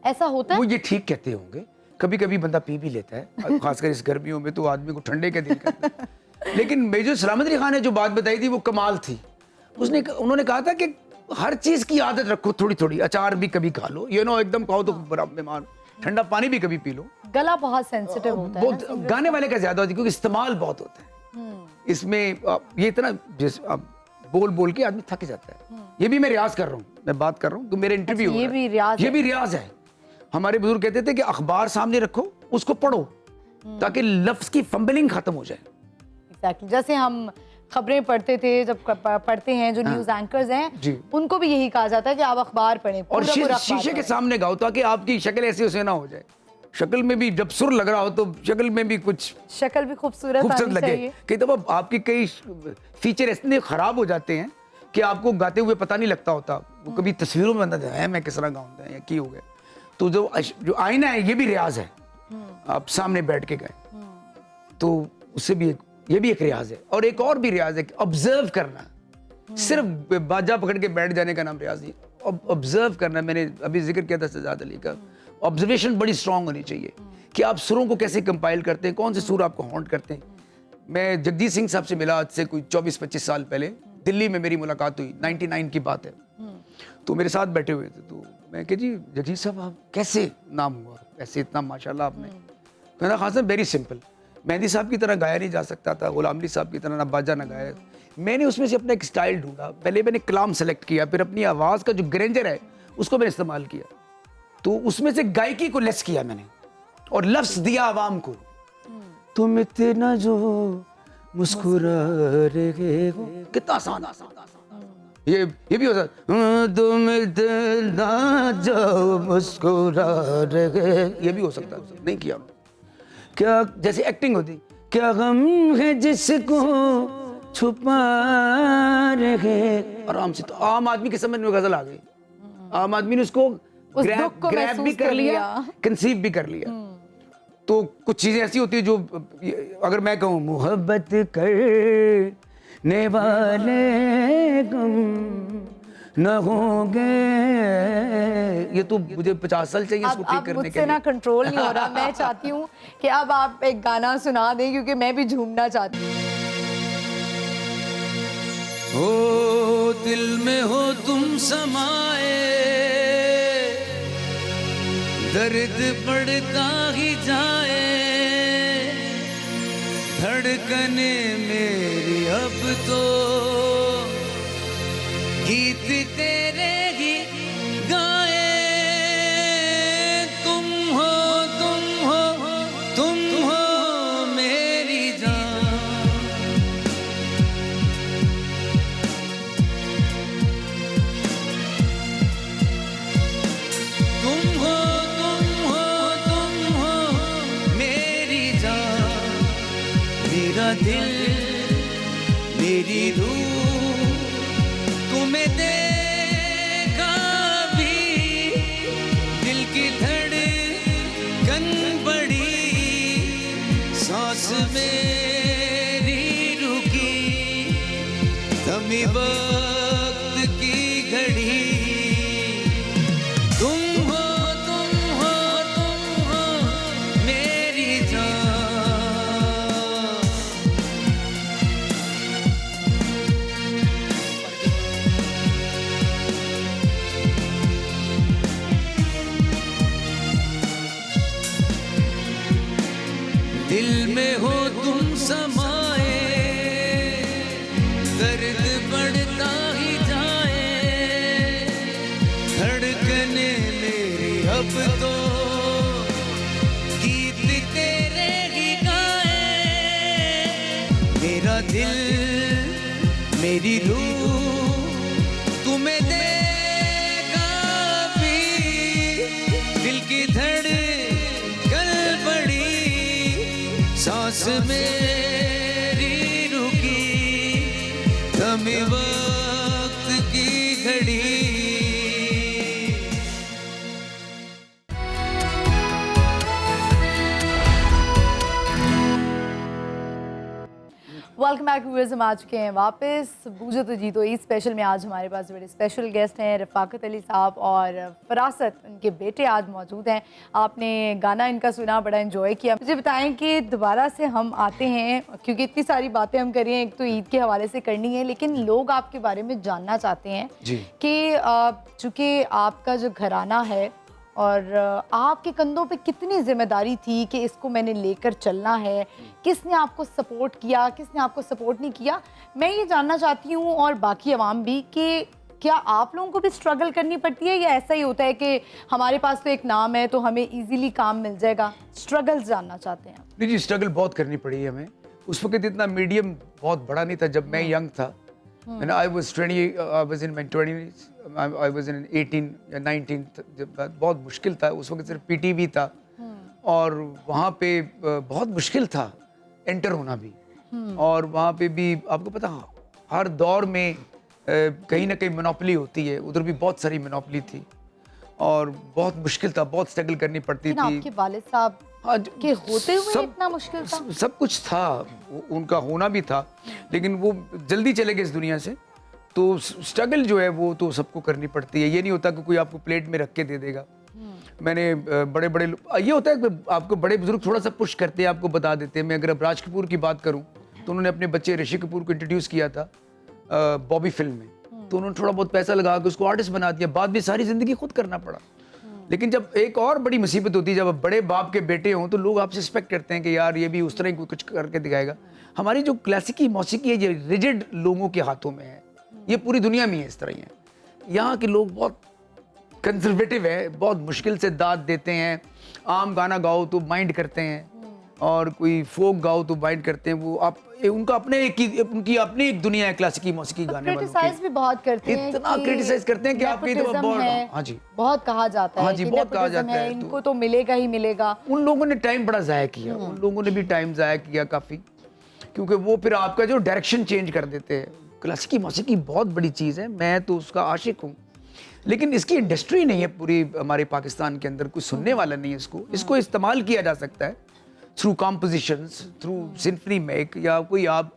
Speaker 1: ऐसा होता है?
Speaker 2: वो ये ठीक कहते होंगे, कभी कभी बंदा पी भी लेता है, खासकर इस गर्मियों में तो आदमी को ठंडे के दिन करता है। लेकिन मेजर सलामत अली खान ने जो बात बताई थी वो कमाल थी। उन्होंने कहा था कि हर चीज़ की आदत रखो थोड़ी थोड़ी, अचार भी कभी खा लो, एकदम खाओ तो बड़ा बीमार, ठंडा पानी भी कभी पी लो।
Speaker 1: गला बहुत सेंसिटिव होता है ना,
Speaker 2: गाने वाले का ज्यादा होता है क्योंकि इस्तेमाल बहुत होता है इसमें। ये इतना बोल बोल के आदमी थक जाता है। ये भी मैं रियाज कर रहा हूँ, मैं बात कर रहा हूँ, मेरे इंटरव्यू
Speaker 1: ये भी रियाज
Speaker 2: है। हमारे बुजुर्ग कहते थे कि अखबार सामने रखो, उसको पढ़ो ताकि लफ्ज की फंबलिंग खत्म हो जाए।
Speaker 1: एग्जैक्टली, जैसे हम खबरें पढ़ते थे, जब पढ़ते हैं जो न्यूज एंकर्स हैं, उनको भी यही कहा जाता है कि आप अखबार पढ़ें,
Speaker 2: और शीशे के सामने गाओ ताकि आपकी शक्ल ऐसी वैसे ना हो जाए। शक्ल में भी जब सुर लग रहा हो तो शक्ल में भी कुछ
Speaker 1: शक्ल भी खूबसूरत
Speaker 2: लगे। कई दफा आपके कई फीचर इतने खराब हो जाते हैं कि आपको गाते हुए पता नहीं लगता होता। वो कभी तस्वीरों में बनता है मैं किस तरह गाऊंगा या की हो गया। तो जो आईना है ये भी रियाज है, आप सामने बैठ के गए तो उससे भी ये भी एक रियाज है। और एक और भी रियाज है कि ऑब्जर्व करना, सिर्फ बाजा पकड़ के बैठ जाने का नाम रियाज नहीं, ऑब्जर्व करना। मैंने अभी जिक्र किया था सजाद अली का, ऑब्जर्वेशन बड़ी स्ट्रांग होनी चाहिए कि आप सुरों को कैसे कंपाइल करते हैं, कौन से सुर आपको हॉन्ट करते हैं। मैं जगजीत सिंह साहब से मिला आज से कोई 24-25 साल पहले, दिल्ली में मेरी मुलाकात हुई, 99 की बात है। तो मेरे साथ बैठे हुए थे, तो मैं कह जी जगजीत साहब आप कैसे नाम हुआ, ऐसे इतना माशाल्लाह आपने। कहना खान साहब वेरी सिंपल, मेहंदी साहब की तरह गाया नहीं जा सकता था, गुलाम अली साहब की तरह ना बाजा ना गाया। मैंने उसमें से अपना एक स्टाइल ढूंढा, पहले मैंने कलाम सेलेक्ट किया, फिर अपनी आवाज़ का जो ग्रेंजर है उसको मैंने इस्तेमाल किया, तो उसमें से गायकी को लेस किया मैंने और लफ्ज दिया आवाम को। तुम इतना जो मुस्कुरा रहे हो, कितना आसान। ये भी हो सकता, तुम इतना जो मुस्कुरा रहे, ये भी हो सकता है, नहीं किया। क्या जैसे एक्टिंग होती, क्या गम है जिसको छुपा रहे, आराम से। तो आम आदमी के समझ में गजल आ गई, आम आदमी ने उसको ग्रैब भी कर लिया, कंसीव भी कर लिया। तो कुछ चीजें ऐसी होती है जो, अगर मैं कहूँ मोहब्बत करने वाले गम न होंगे, ये तो मुझे 50 साल चाहिए इसको ठीक करने के लिए।
Speaker 1: ना कंट्रोल नहीं हो रहा। मैं चाहती हूँ कि अब आप एक गाना सुना दें क्योंकि मैं भी झूमना चाहती हूँ।
Speaker 2: ओ दिल में हो तुम समाए, दर्द बढ़ता ही जाए, धड़कने मेरी अब तो गीत तेरे ही गाए। तुम हो मेरी जान, तुम हो मेरी जान, मेरा दिल मेरी रूह, तुम्हें देखा भी दिल की धड़कन बड़ी, सांस मेरी रुकी, थमी वक्त की घड़ी। तुम हो मेरी जान। दिल में हो तुम समाए, दर्द बढ़ता ही जाए, धड़कने मेरी अब तो गीत तेरे ही गाए। मेरा दिल मेरी रूह, तुम्हें देखा भी दिल की धड़कन बड़ी, सांस मेरी रुकी, थमी वक्त की घड़ी।
Speaker 1: बैक व्यूअर्स, हम आ चुके हैं वापस बूझो तो जीतो ईद स्पेशल में। आज हमारे पास बड़े स्पेशल गेस्ट हैं रफ़ाकत अली साहब और फरासत, उनके बेटे आज मौजूद हैं। आपने गाना इनका सुना, बड़ा एंजॉय किया। मुझे बताएं कि दोबारा से हम आते हैं क्योंकि इतनी सारी बातें हम करिए, एक तो ईद के हवाले से करनी है, लेकिन लोग आपके बारे में जानना चाहते हैं
Speaker 2: जी।
Speaker 1: कि चूँकि आपका जो घराना है और आपके कंधों पे कितनी जिम्मेदारी थी कि इसको मैंने लेकर चलना है, किसने आपको सपोर्ट किया, किसने आपको सपोर्ट नहीं किया। मैं ये जानना चाहती हूँ और बाकी अवाम भी कि क्या आप लोगों को भी स्ट्रगल करनी पड़ती है या ऐसा ही होता है कि हमारे पास तो एक नाम है तो हमें इजीली काम मिल जाएगा? स्ट्रगल्स जानना चाहते हैं।
Speaker 2: नहीं जी, स्ट्रगल बहुत करनी पड़ी है हमें। उस वक्त इतना मीडियम बहुत बड़ा नहीं था जब मैं यंग था। When I was 20, I was in my 20s, I was in 18 या 19, जब बहुत मुश्किल था। उस वक्त सिर्फ पीटीवी था और वहाँ पे बहुत मुश्किल था एंटर होना भी। और वहाँ पे भी आपको पता, हर दौर में कहीं ना कहीं मोनोपोली होती है, उधर भी बहुत सारी मोनोपोली थी और बहुत मुश्किल था, बहुत स्ट्रगल करनी पड़ती
Speaker 1: लेकिन
Speaker 2: थी।
Speaker 1: आपके वालिद साहब
Speaker 2: हाँ,
Speaker 1: के होते हुए इतना मुश्किल था?
Speaker 2: सब कुछ था, उनका होना भी था, लेकिन वो जल्दी चले गए इस दुनिया से। तो स्ट्रगल जो है वो तो सबको करनी पड़ती है। ये नहीं होता कि कोई आपको प्लेट में रख के दे देगा। मैंने बड़े बड़े ये होता है कि आपको बड़े बुजुर्ग थोड़ा सा पुश करते हैं, आपको बता देते हैं। मैं अगर अब राज कपूर की बात करूं तो उन्होंने अपने बच्चे ऋषि कपूर को इंट्रोड्यूस किया था बॉबी फिल्म में, तो उन्होंने थोड़ा बहुत पैसा लगा के उसको आर्टिस्ट बना दिया। बाद में सारी जिंदगी खुद करना पड़ा। लेकिन जब एक और बड़ी मुसीबत होती है, जब आप बड़े बाप के बेटे हों तो लोग आपसे एक्सपेक्ट करते हैं कि यार ये भी उस तरह ही कुछ करके दिखाएगा। हमारी जो क्लासिकी मौसीकी है ये रिजिड लोगों के हाथों में है, ये पूरी दुनिया में है इस तरह ही है। यहाँ के लोग बहुत कंजर्वेटिव है, बहुत मुश्किल से दाद देते हैं। आम गाना गाओ तो माइंड करते हैं और कोई फोक गाओ तो माइंड करते हैं। वो आप उनका अपने उनकी अपनी एक दुनिया है क्लासिकी मौसीकी गाने वालों
Speaker 1: क्रिटिसाइज भी बहुत करते हैं,
Speaker 2: इतना क्रिटिसाइज करते हैं कि आपकी तो बहुत, हाँ जी,
Speaker 1: बहुत कहा जाता है।
Speaker 2: हाँ जी,
Speaker 1: कि
Speaker 2: बहुत कहा
Speaker 1: nepotism
Speaker 2: जाता है।
Speaker 1: इनको तो मिलेगा ही मिलेगा।
Speaker 2: उन लोगों ने टाइम बड़ा ज़ाया किया, उन लोगों ने भी टाइम ज़ाया किया काफ़ी, क्योंकि वो फिर आपका जो डायरेक्शन चेंज कर देते हैं। क्लासिकी मौसीकी बहुत बड़ी चीज़ है, मैं तो उसका आशिक हूँ, लेकिन इसकी इंडस्ट्री नहीं है पूरी हमारे पाकिस्तान के अंदर। कोई सुनने वाला नहीं है इसको। इसको इस्तेमाल किया जा सकता है through compositions, through symphony make, या कोई आप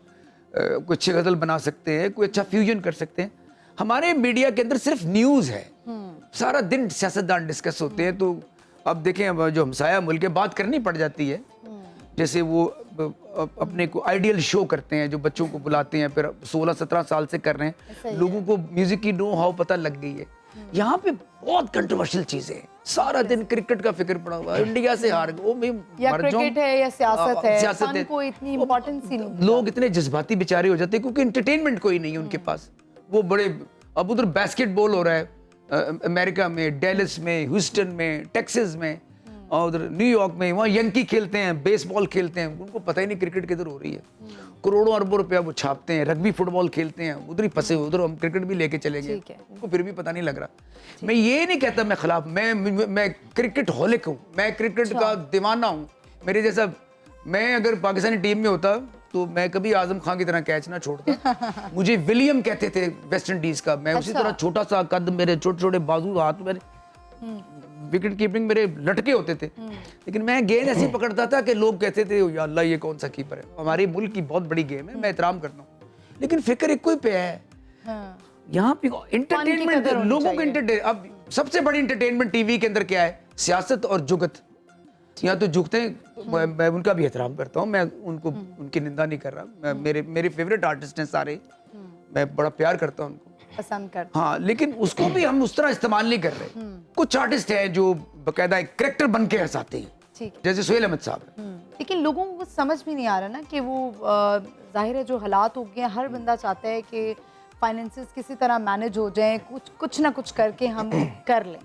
Speaker 2: कोई अच्छी गज़ल बना सकते हैं, कोई अच्छा फ्यूजन कर सकते हैं। हमारे मीडिया के अंदर सिर्फ न्यूज़ है, सारा दिन सियासतदान डिस्कस होते हैं। तो अब देखें, अब जो हमसाया मुल्क है, बात करनी पड़ जाती है। जैसे वो अपने को आइडियल शो करते हैं, जो बच्चों को बुलाते हैं, फिर 16-17 साल से कर रहे हैं। लोगों को म्यूजिक की नो हाउ पता लग गई है। यहाँ पे बहुत कंट्रोवर्शियल चीजें हैं। सारा दिन क्रिकेट का फिक्र पड़ा हुआ है, इंडिया से हार गए, ओ मैं
Speaker 1: या
Speaker 2: मर जाऊं।
Speaker 1: क्रिकेट है या सियासत है,
Speaker 2: सियासत
Speaker 1: फन
Speaker 2: है।
Speaker 1: को इतनी इम्पोर्टेंस ही नहीं।
Speaker 2: लोग इतने जज्बाती बेचारे हो जाते हैं क्योंकि एंटरटेनमेंट कोई नहीं है उनके पास। वो बड़े, अब उधर बास्केटबॉल हो रहा है अमेरिका में, डेलस में, ह्यूस्टन में, टेक्सास में, और उधर न्यूयॉर्क में, वहाँ यंकी खेलते हैं, बेसबॉल खेलते हैं, उनको पता ही नहीं क्रिकेट किधर हो रही है। करोड़ों अरबों रुपया वो छापते हैं, रग्बी फुटबॉल खेलते हैं, उधर ही फंसे हुए, उधर हम क्रिकेट भी लेके चले गए, उनको फिर भी पता नहीं लग रहा। मैं ये नहीं कहता मैं खिलाफ, मैं क्रिकेट हॉलिक हूँ, मैं क्रिकेट का दीवाना हूँ। मेरे जैसा, मैं अगर पाकिस्तानी टीम में होता तो मैं कभी आजम खान की तरह कैच ना छोड़ता। मुझे विलियम कहते थे वेस्ट इंडीज का, मैं उसी तरह छोटा सा कद, मेरे छोटे छोटे बाजू, हाथ मेरे, विकेट कीपिंग मेरे लटके होते थे, लेकिन मैं गेंद ऐसे पकड़ता था कि लोग कहते थे या अल्लाह ये कौन सा कीपर है। हमारे मुल्क की बहुत बड़ी गेम है, मैं एहतराम करता हूँ, लेकिन फिक्र एक कोई पे है। यहाँ पे एंटरटेनमेंट, लोगों को एंटरटेन, अब सबसे बड़ी एंटरटेनमेंट टीवी के अंदर क्या है? सियासत और जुगत। यहाँ तो झुकते हैं, मैं उनका भी एहतराम करता हूँ, मैं उनको उनकी निंदा नहीं कर रहा। मेरे फेवरेट आर्टिस्ट हैं सारे, मैं बड़ा प्यार करता हूँ उनको,
Speaker 1: पसंद करते।
Speaker 2: हाँ, लेकिन उसको भी हम उस तरह इस्तेमाल नहीं कर रहे। कुछ आर्टिस्ट हैं जो बकायदा एक करेक्टर बन के हंसाते हैं, जैसे सोहेल अहमद साहब है।
Speaker 1: लेकिन लोगों को समझ भी नहीं आ रहा ना कि वो जाहिर है जो हालात हो गए, हर बंदा चाहता है कि फाइनेंसेस किसी तरह मैनेज हो जाए, कुछ ना कुछ करके हम कर लें।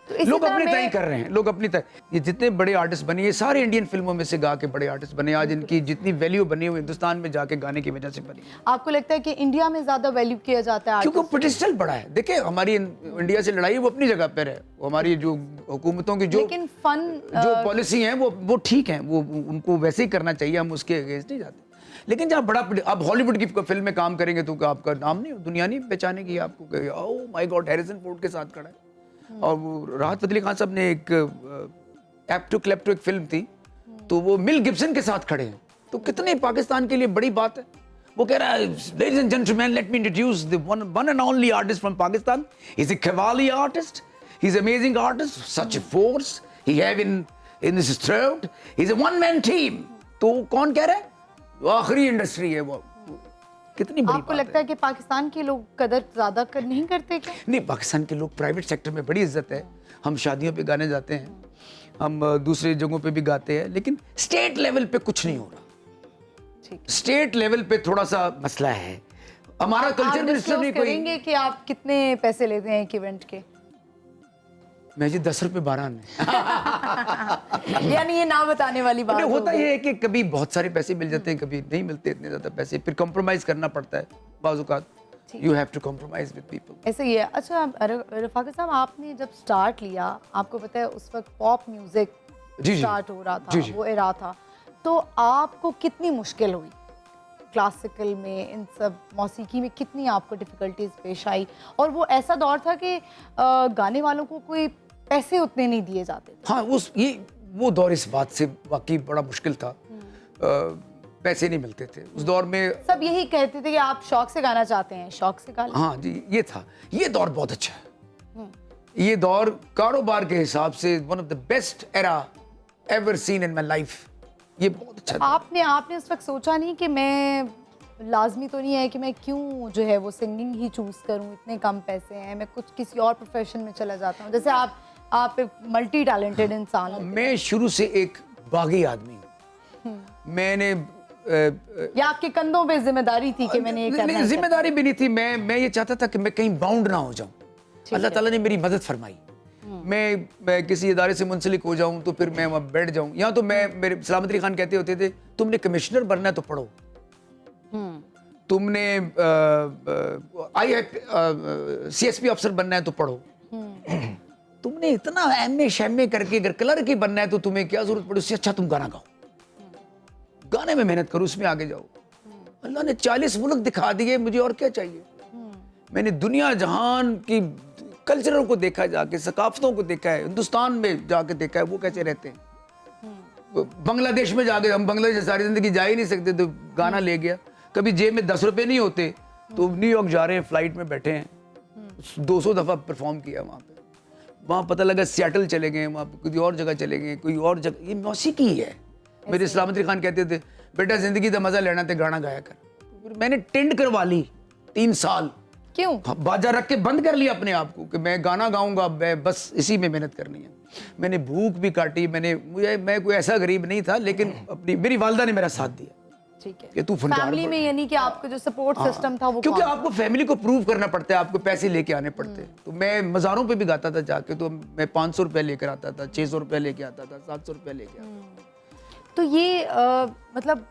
Speaker 1: तो इसी
Speaker 2: लोग
Speaker 1: तरह
Speaker 2: अपनी
Speaker 1: मैं-
Speaker 2: तरह कर रहे हैं, लोग अपनी तरह। ये जितने बड़े आर्टिस्ट बने, ये सारे इंडियन फिल्मों में से गा के बड़े आर्टिस्ट बने। आज इनकी जितनी वैल्यू बनी हुई हिंदुस्तान में जाके गाने की वजह से बनी।
Speaker 1: आपको लगता है कि इंडिया में ज्यादा वैल्यू किया जाता है
Speaker 2: क्योंकि
Speaker 1: artist को?
Speaker 2: पोटेंशियल बड़ा है। देखिए, हमारी इंडिया से लड़ाई वो अपनी जगह पर है, वो हमारी जो हुकूमतों की जो
Speaker 1: लेकिन फन
Speaker 2: जो पॉलिसी है वो ठीक है, वो उनको वैसे ही करना चाहिए, हम उसके अगेंस्ट नहीं जाते। लेकिन जहाँ बड़ा, अब हॉलीवुड की फिल्म में काम करेंगे तो आपका नाम नहीं, दुनिया नहीं पहचानेगी आपको। Oh my God, Harrison Ford के साथ खड़ा है। और वो राहत फतेह अली खान साहब ने एक एप्टो क्लेप्टो एक फिल्म थी, तो वो मिल गिब्सन के साथ खड़े हैं, तो कितने पाकिस्तान के लिए बड़ी बात है। वो कह रहा है, ladies and gentlemen, let me introduce the one and only artist from Pakistan. He's a Qawwali artist. He's an amazing artist. Such a force he have in his throat. He's a one-man team. तो कौन कह रहा है? वो आखिरी industry है वो। कितनी बड़ी
Speaker 1: आपको
Speaker 2: बात
Speaker 1: लगता है कि पाकिस्तान के लोग कदर ज्यादा नहीं करते क्या?
Speaker 2: नहीं, पाकिस्तान के लोग प्राइवेट सेक्टर में बड़ी इज्जत है। हम शादियों पे गाने जाते हैं, हम दूसरे जगहों पे भी गाते हैं, लेकिन स्टेट लेवल पे कुछ नहीं हो रहा। स्टेट लेवल पे थोड़ा सा मसला है। हमारा कल्चर मिनिस्टर ने कोई
Speaker 1: करेंगे कि आप कितने पैसे लेते हैं एक इवेंट के?
Speaker 2: मैं जी 10 रुपए 12 ने
Speaker 1: यानी ये ना बताने वाली बात
Speaker 2: होता ये है कि कभी बहुत सारे पैसे मिल जाते हैं, कभी नहीं मिलते इतने ज्यादा पैसे, फिर कॉम्प्रोमाइज करना पड़ता है बाज़ औक़ात। You have to compromise with people.
Speaker 1: ऐसे ही है। अच्छा रफाकत साहब, आपने जब स्टार्ट लिया, आपको पता है उस वक्त पॉप म्यूजिक स्टार्ट हो रहा था, वो एरा था, तो आपको कितनी मुश्किल हुई क्लासिकल में, इन सब मौसीकी में कितनी आपको डिफ़िकल्टीज पेश आई? और वो ऐसा दौर था कि गाने वालों को कोई पैसे उतने नहीं दिए जाते थे।
Speaker 2: हाँ, वो दौर इस बात से वाकई बड़ा मुश्किल था। पैसे नहीं मिलते थे उस दौर में।
Speaker 1: सब यही कहते थे कि आप शौक से गाना चाहते हैं, शौक से गा लें।
Speaker 2: हाँ जी, ये था। ये दौर बहुत अच्छा है। ये दौर कारोबार के हिसाब से one of the best era ever seen in my life. ये बहुत अच्छा था।
Speaker 1: आपने उस वक्त सोचा नहीं कि मैं, लाजमी तो नहीं है कि मैं क्यों जो है वो सिंगिंग ही चूज करूं, इतने कम पैसे हैं, मैं कुछ किसी और प्रोफेशन में चला जाता हूं? जैसे आप एक मल्टी टैलेंटेड इंसान हैं।
Speaker 2: मैं शुरू से एक बागी आदमी हूं। मैंने
Speaker 1: या आपके कंधों पे जिम्मेदारी थी कि मैंने ये करना है?
Speaker 2: जिम्मेदारी भी नहीं थी। मैं ये चाहता था कि मैं कहीं बाउंड ना हो जाऊं। अल्लाह ताला ने मेरी मदद फरमाई। मैं किसी इदारे से मुंसलिक हो जाऊं तो फिर मैं वहाँ बैठ जाऊं। यहाँ तो मेरे सलामत अली खान कहते होते थे, तुमने कमिश्नर बनना है तो पढ़ो, तुमने CSP अफसर बनना है तो पढ़ो, तुमने इतना एमए शैमे करके अगर क्लर्क ही बनना है तो तुम्हें क्या जरूरत पड़ी? उससे अच्छा तुम गाना गाओ, गाने में मेहनत करो, उसमें आगे जाओ। अल्लाह ने 40 मुल्क दिखा दिए, मुझे और क्या चाहिए? मैंने दुनिया जहान की कल्चरों को देखा, जाके सकाफतों को देखा है, हिंदुस्तान में जाके देखा है वो कैसे रहते हैं। बांग्लादेश में जाके, हम बांग्लादेश सारी जिंदगी जा ही नहीं सकते, तो गाना ले गया। कभी जेब में 10 रुपए नहीं होते तो न्यूयॉर्क जा रहे हैं, फ्लाइट में बैठे हैं, 200 दफा परफॉर्म किया वहाँ पे। वहाँ पता लगा सियाटल चले गए, वहाँ पे कोई और जगह चले गए, कोई और जगह। ये मौसीकी है। मेरे सलामत अली खान कहते थे, बेटा जिंदगी का मजा लेना थे, गाना गाया कर। फिर मैंने टेंड करवा ली 3 साल।
Speaker 1: क्यों?
Speaker 2: बाजा रख के बंद कर लिया अपने आप को कि मैं गाना गाऊंगा, मैं बस इसी में मेहनत करनी है। मैंने भूख भी काटी, मैं कोई ऐसा गरीब नहीं था, लेकिन मेरी वालिदा ने मेरा साथ दिया।
Speaker 1: ठीक है।
Speaker 2: कि तू फनकार
Speaker 1: फैमिली में, यानी कि आपका जो सपोर्ट सिस्टम था वो,
Speaker 2: क्योंकि आपको फैमिली को प्रूव करना पड़ता है, आपको पैसे लेके आने पड़ते हैं। तो मैं मज़ारों पे भी गाता था जाके, तो मैं 500 रुपये लेकर आता था, 600 रुपये लेके आता था, 700 रुपये लेके आता था।
Speaker 1: तो ये मतलब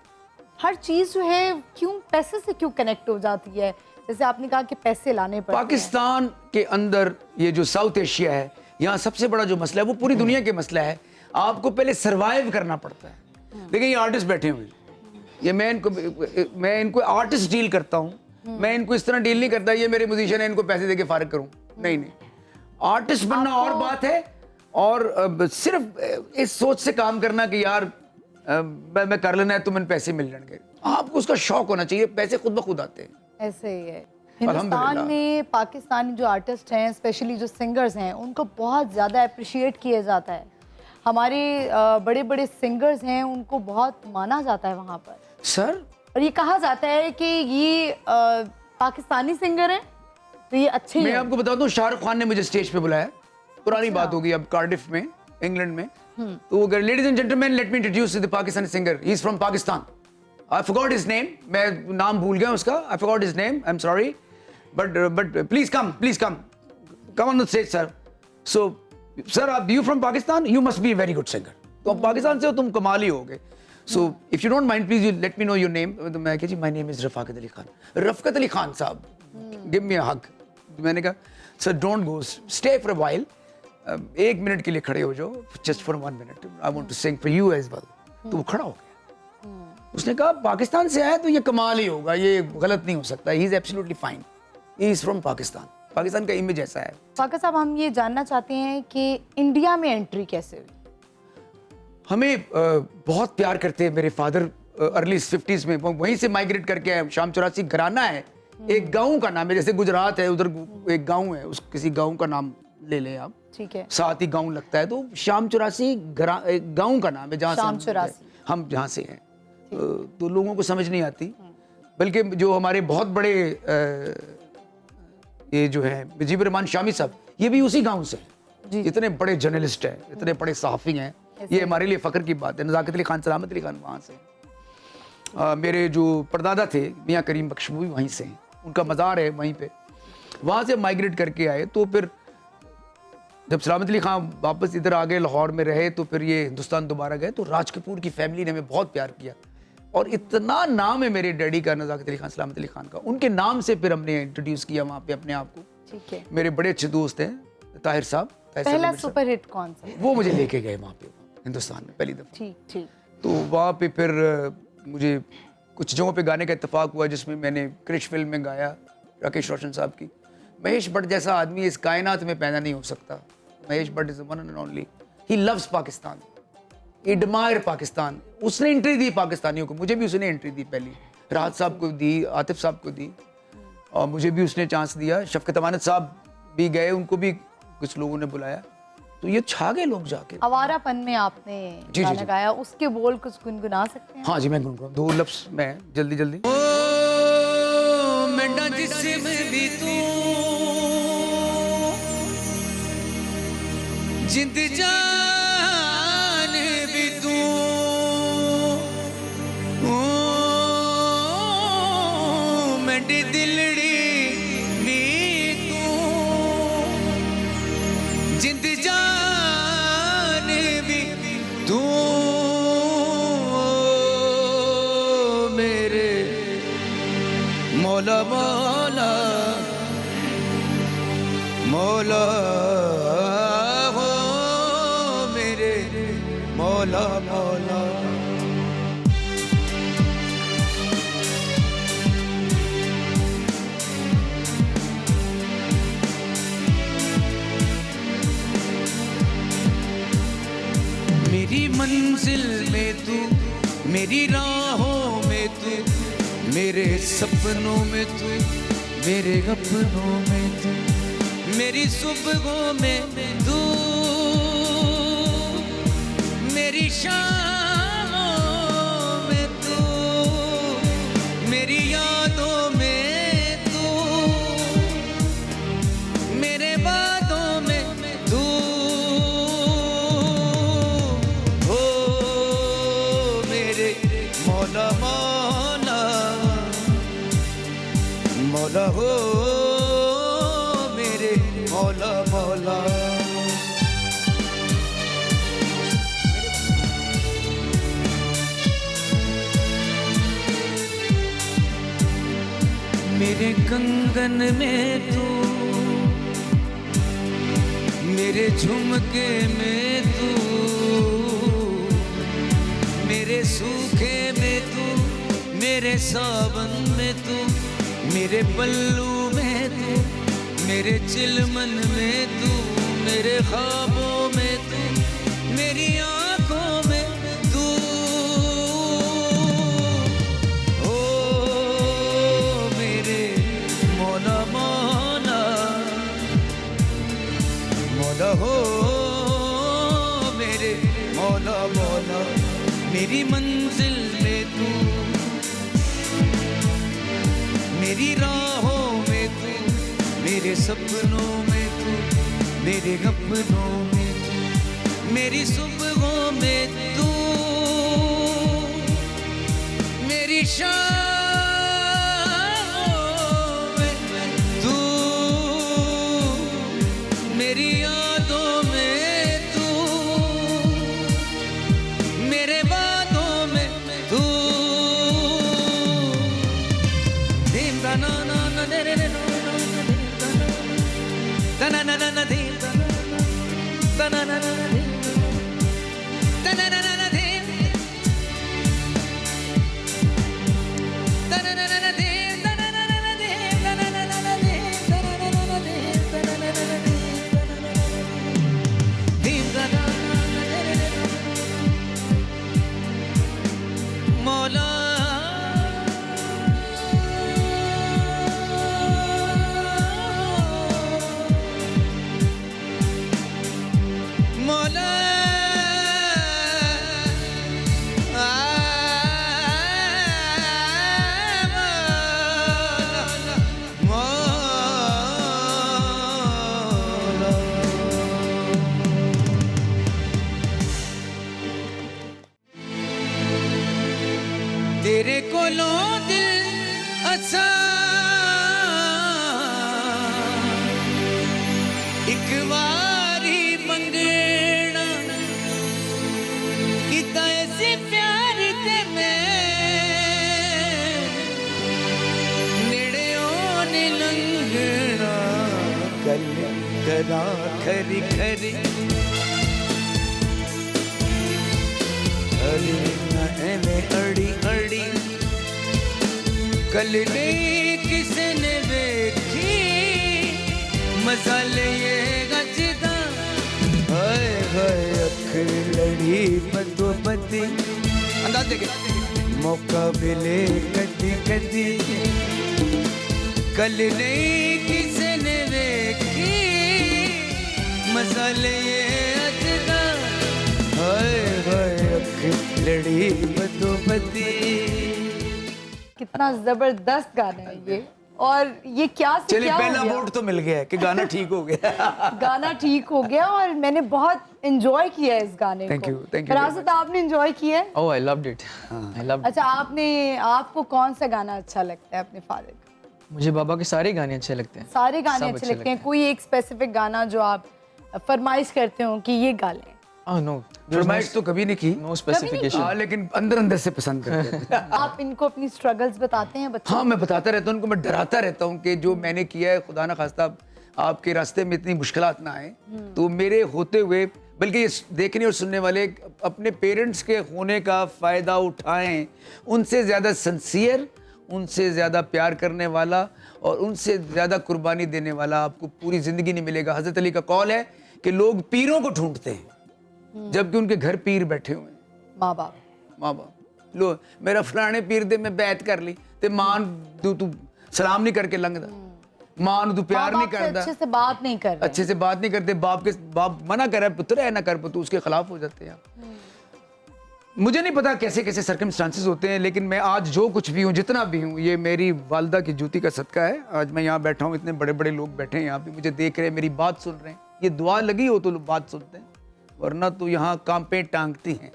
Speaker 1: हर चीज़ जो है क्यों पैसे से क्यों कनेक्ट हो जाती है? जैसे आपने कहा कि पैसे लाने पड़ते हैं।
Speaker 2: पाकिस्तान के अंदर ये जो साउथ एशिया है, यहाँ सबसे बड़ा जो मसला है वो पूरी दुनिया के मसला है, आपको पहले सरवाइव करना पड़ता है। देखिए ये आर्टिस्ट बैठे हुए हैं, ये मैं इनको आर्टिस्ट डील करता हूँ, मैं इनको इस तरह डील नहीं करता ये मेरे म्यूजिशियन है इनको पैसे देके फारिग करूँ, नहीं। आर्टिस्ट बनना और बात है, और सिर्फ इस सोच से काम करना कि यार मैं कर लेना है तो मैंने पैसे मिल जाएंगे। आपको उसका शौक होना चाहिए, पैसे खुद ब खुद आते हैं।
Speaker 1: ऐसे ही है। हिंदुस्तान में पाकिस्तानी जो आर्टिस्ट हैं, स्पेशली जो सिंगर्स हैं, उनको बहुत ज़्यादा अप्रिशिएट किया जाता है। हमारे बड़े बड़े सिंगर्स हैं, उनको बहुत माना जाता है वहाँ पर
Speaker 2: सर।
Speaker 1: और ये कहा जाता है कि ये पाकिस्तानी सिंगर हैं तो ये अच्छे
Speaker 2: मैं आपको बता दूं, शाहरुख खान ने मुझे स्टेज पे बुलाया, पुरानी बात होगी, अब कार्डिफ में, इंग्लैंड में। तो वो ladies and gentleman, let me introduce the Pakistani singer, he is from Pakistan. I forgot his name, मैं नाम भूल गया उसका, I forgot his name, I'm sorry, but please come on the stage sir. So sir, you from Pakistan, you must be a very good singer. तो आप पाकिस्तान से हो, तुम कमाल ही होगे। So if you don't mind, please you let me know your name. तो मैं कहा जी my name is रफ़ाकत अली खान। रफ़ाकत अली खान साहब, give me a hug। मैंने कहा sir don't go, stay for a while, 1 minute के लिए खड़े हो जाओ, just for 1 minute, I want to sing for you as well। तो वो खड़ा हो गया। उसने कहा पाकिस्तान से आया तो ये कमाल ही होगा, ये गलत नहीं हो सकता, he is absolutely fine, he is from Pakistan. Pakistan का इमेज ऐसा है।
Speaker 1: फाकत साहब, हम ये जानना चाहते हैं कि इंडिया में एंट्री कैसे हुई?
Speaker 2: हमें बहुत प्यार करते हैं मेरे फादर, अर्ली 50s में, वहीं से माइग्रेट करके आए। शाम चौरासी घराना है, एक गांव का नाम है, जैसे गुजरात है उधर एक गांव है, उस किसी गांव का नाम ले लें आप,
Speaker 1: ठीक है,
Speaker 2: साथ ही गांव लगता है, तो शाम चौरासी एक गांव का नाम है जहाँ
Speaker 1: शाम
Speaker 2: से
Speaker 1: चौरासी।
Speaker 2: हम जहाँ से हैं। तो लोगों को समझ नहीं आती, बल्कि जो हमारे बहुत बड़े ये जो है मुजीबर रहमान शामी साहब, ये भी उसी गांव से हैं।
Speaker 1: जी।
Speaker 2: इतने बड़े जर्नलिस्ट हैं, इतने बड़े सहाफ़ी हैं, ये हमारे लिए फ़ख्र की बात है। नज़ाकत अली खान, सलामत अली खान वहाँ से। मेरे जो परदादा थे मियाँ करीम बख्श, वो भी वहीं से हैं, उनका मज़ार है वहीं पे। वहाँ से माइग्रेट करके आए, तो फिर जब सलामत अली खान वापस इधर आ गए, लाहौर में रहे, तो फिर ये हिंदुस्तान दोबारा गए, तो राज कपूर की फैमिली ने हमें बहुत प्यार किया, और इतना नाम है मेरे डैडी का, नज़ाकत अली खान, सलामत अली खान का, उनके नाम से फिर हमने इंट्रोड्यूस किया वहाँ पे अपने आप को।
Speaker 1: ठीक है।
Speaker 2: मेरे बड़े अच्छे दोस्त हैं ताहिर साहब,
Speaker 1: पहला सुपर हिट कौन सा?
Speaker 2: वो मुझे लेके गए वहाँ पे हिंदुस्तान में पहली दफ़ा।
Speaker 1: ठीक ठीक।
Speaker 2: तो वहाँ पे फिर मुझे कुछ जगहों पे गाने का इत्तेफाक हुआ, जिसमें मैंने क्रिश फिल्म में गाया राकेश रोशन साहब की। महेश भट्ट जैसा आदमी इस कायनात में पैदा नहीं हो सकता। Mahesh Bhatt is one and only, he loves Pakistan, admire Pakistan. उसने एंट्री दी पाकिस्तानियों को, मुझे भी उसने एंट्री दी पहली, राहत साहब को दी, आतिफ साहब को दी, और मुझे भी उसने चांस दिया। शफकत अमानत साहब भी गए, उनको भी कुछ लोगों ने बुलाया, तो ये छा गए लोग जाके।
Speaker 1: आवारापन में आपने
Speaker 2: जी,
Speaker 1: गाना
Speaker 2: जी।
Speaker 1: गाया, उसके बोल कुछ गुनगुना सकते हैं?
Speaker 2: हाँ जी, मैं गुनगुना दो लफ्ज़ में जल्दी जल्दी।
Speaker 4: मेंढा जिस्म भी तू, जिंद जान भी तू, ओ मेंढी दिलड़ी भी तू, जिंद जान भी तू, मेरे मौला मौला मौला हो मेरे मौला मौला। मेरी मंजिल में तू, मेरी राहों में तू, मेरे सपनों में तू, मेरे अपनों में तू, मेरी सुबहों में तू, मेरी शामों में तू, मेरी यादों में तू, मेरे वादों में तू, हो मेरे मौला मौला मौला हो मेरे मौला मौला। मेरे कंगन में तू, मेरे झुमके में तू, मेरे सूखे में तू, मेरे सावन में तू, मेरे पल्लू में तू, मेरे चिलमन में तू, मेरे ख्वाबों में तू, मेरी आंखों में तू, ओ मेरे मौला मौला मौला हो मेरे मौला मौला। मेरी मंजिल में तू, मेरी राहों में तू, मेरे सपनों में तू, मेरे अपनों में तू, मेरी सुबहों में तू, मेरी शामों में तू, मेरी यादों में तू, मेरे वादों में तू। धीम दा ना ना ना दे रे रे नो नो दा ना ना ना ना धीम दा ना ना ना ना धीम दा ना ना ना ना धीम दा ना ना ना ना धीम दा ना ना ना ना धीम दा ना ना ना ना धीम दा ना ना ना ना धीम दा ना ना ना ना धीम दा ना ना ना दे रे रे नो मौला एक बारी मंगना किता ऐसे प्यार ते मैं नेड़े ओने लंघना गल करा खरी खरी अली ना एवे अड़ी अड़ी कल नहीं किसी ने देखी मसाले ये गजदा हाय हाय अख लड़ी बदोबदी अंदाज देखे मौका मिले कदी कदी कल नहीं किसी ने देखी मसाले ये गजदा हाय हाय अख लड़ी बदोबदी।
Speaker 1: कितना जबरदस्त गाना है ये, और ये क्या से
Speaker 2: चलिए
Speaker 1: क्या
Speaker 2: पहला
Speaker 1: हो गया?
Speaker 2: वोट तो मिल गया है कि गाना ठीक हो गया।
Speaker 1: गाना ठीक हो गया और मैंने बहुत एंजॉय किया है इस गाने
Speaker 2: Thank
Speaker 1: को।
Speaker 2: you, thank you very
Speaker 1: फरासत, आपने एंजॉय किया है?
Speaker 3: Oh, I loved it. I loved it.
Speaker 1: अच्छा, आपको कौन सा गाना अच्छा लगता है अपने फादर का?
Speaker 3: मुझे बाबा के सारे गाने अच्छे लगते हैं।
Speaker 1: सारे गाने
Speaker 3: सब
Speaker 1: अच्छे लगते हैं। कोई एक स्पेसिफिक गाना जो आप फरमाइश करते हो कि ये गा लें?
Speaker 3: Oh no.
Speaker 2: फरमाइश तो कभी नहीं की,
Speaker 3: No specification.
Speaker 2: हाँ, लेकिन अंदर अंदर से पसंद करते हैं।
Speaker 1: आप इनको अपनी स्ट्रगल्स बताते हैं बच्चों?
Speaker 2: हाँ, मैं बताता रहता हूँ उनको, मैं डराता रहता हूँ कि जो मैंने किया है खुदा ना खास्ता आपके रास्ते में इतनी मुश्किलात ना आए, तो मेरे होते हुए बल्कि ये देखने और सुनने वाले अपने पेरेंट्स के होने का फ़ायदा उठाएं। उनसे ज़्यादा सिंसियर, उनसे ज़्यादा प्यार करने वाला और उनसे ज़्यादा कुर्बानी देने वाला आपको पूरी ज़िंदगी नहीं मिलेगा। हज़रत अली का कौल है कि लोग पीरों को ढूंढते हैं जबकि उनके घर पीर बैठे हुए हैं।
Speaker 1: माँ बाप
Speaker 2: लो मेरा फलाने पीर दे मैं बैत कर ली ते मान तू सलाम नहीं करके लंघदा, मान तू प्यार नहीं
Speaker 1: माँ-बाप से
Speaker 2: करदा,
Speaker 1: अच्छे से बात नहीं कर रहे।
Speaker 2: अच्छे से बात नहीं करते, बाप मना कर रहा है पुत्र है ना कर, पुत्र उसके खिलाफ हो जाते हैं आप। मुझे नहीं पता कैसे कैसे सर्कमस्टांसेस होते हैं, लेकिन मैं आज जो कुछ भी हूँ, जितना भी हूँ, ये मेरी वालदा की जूती का सदका है। आज मैं यहाँ बैठा हूँ, इतने बड़े बड़े लोग बैठे हैं यहाँ पे, मुझे देख रहे हैं, मेरी बात सुन रहे हैं। ये दुआ लगी हो तो लोग बात सुनते हैं, वरना तो यहाँ कांपे टांगती हैं।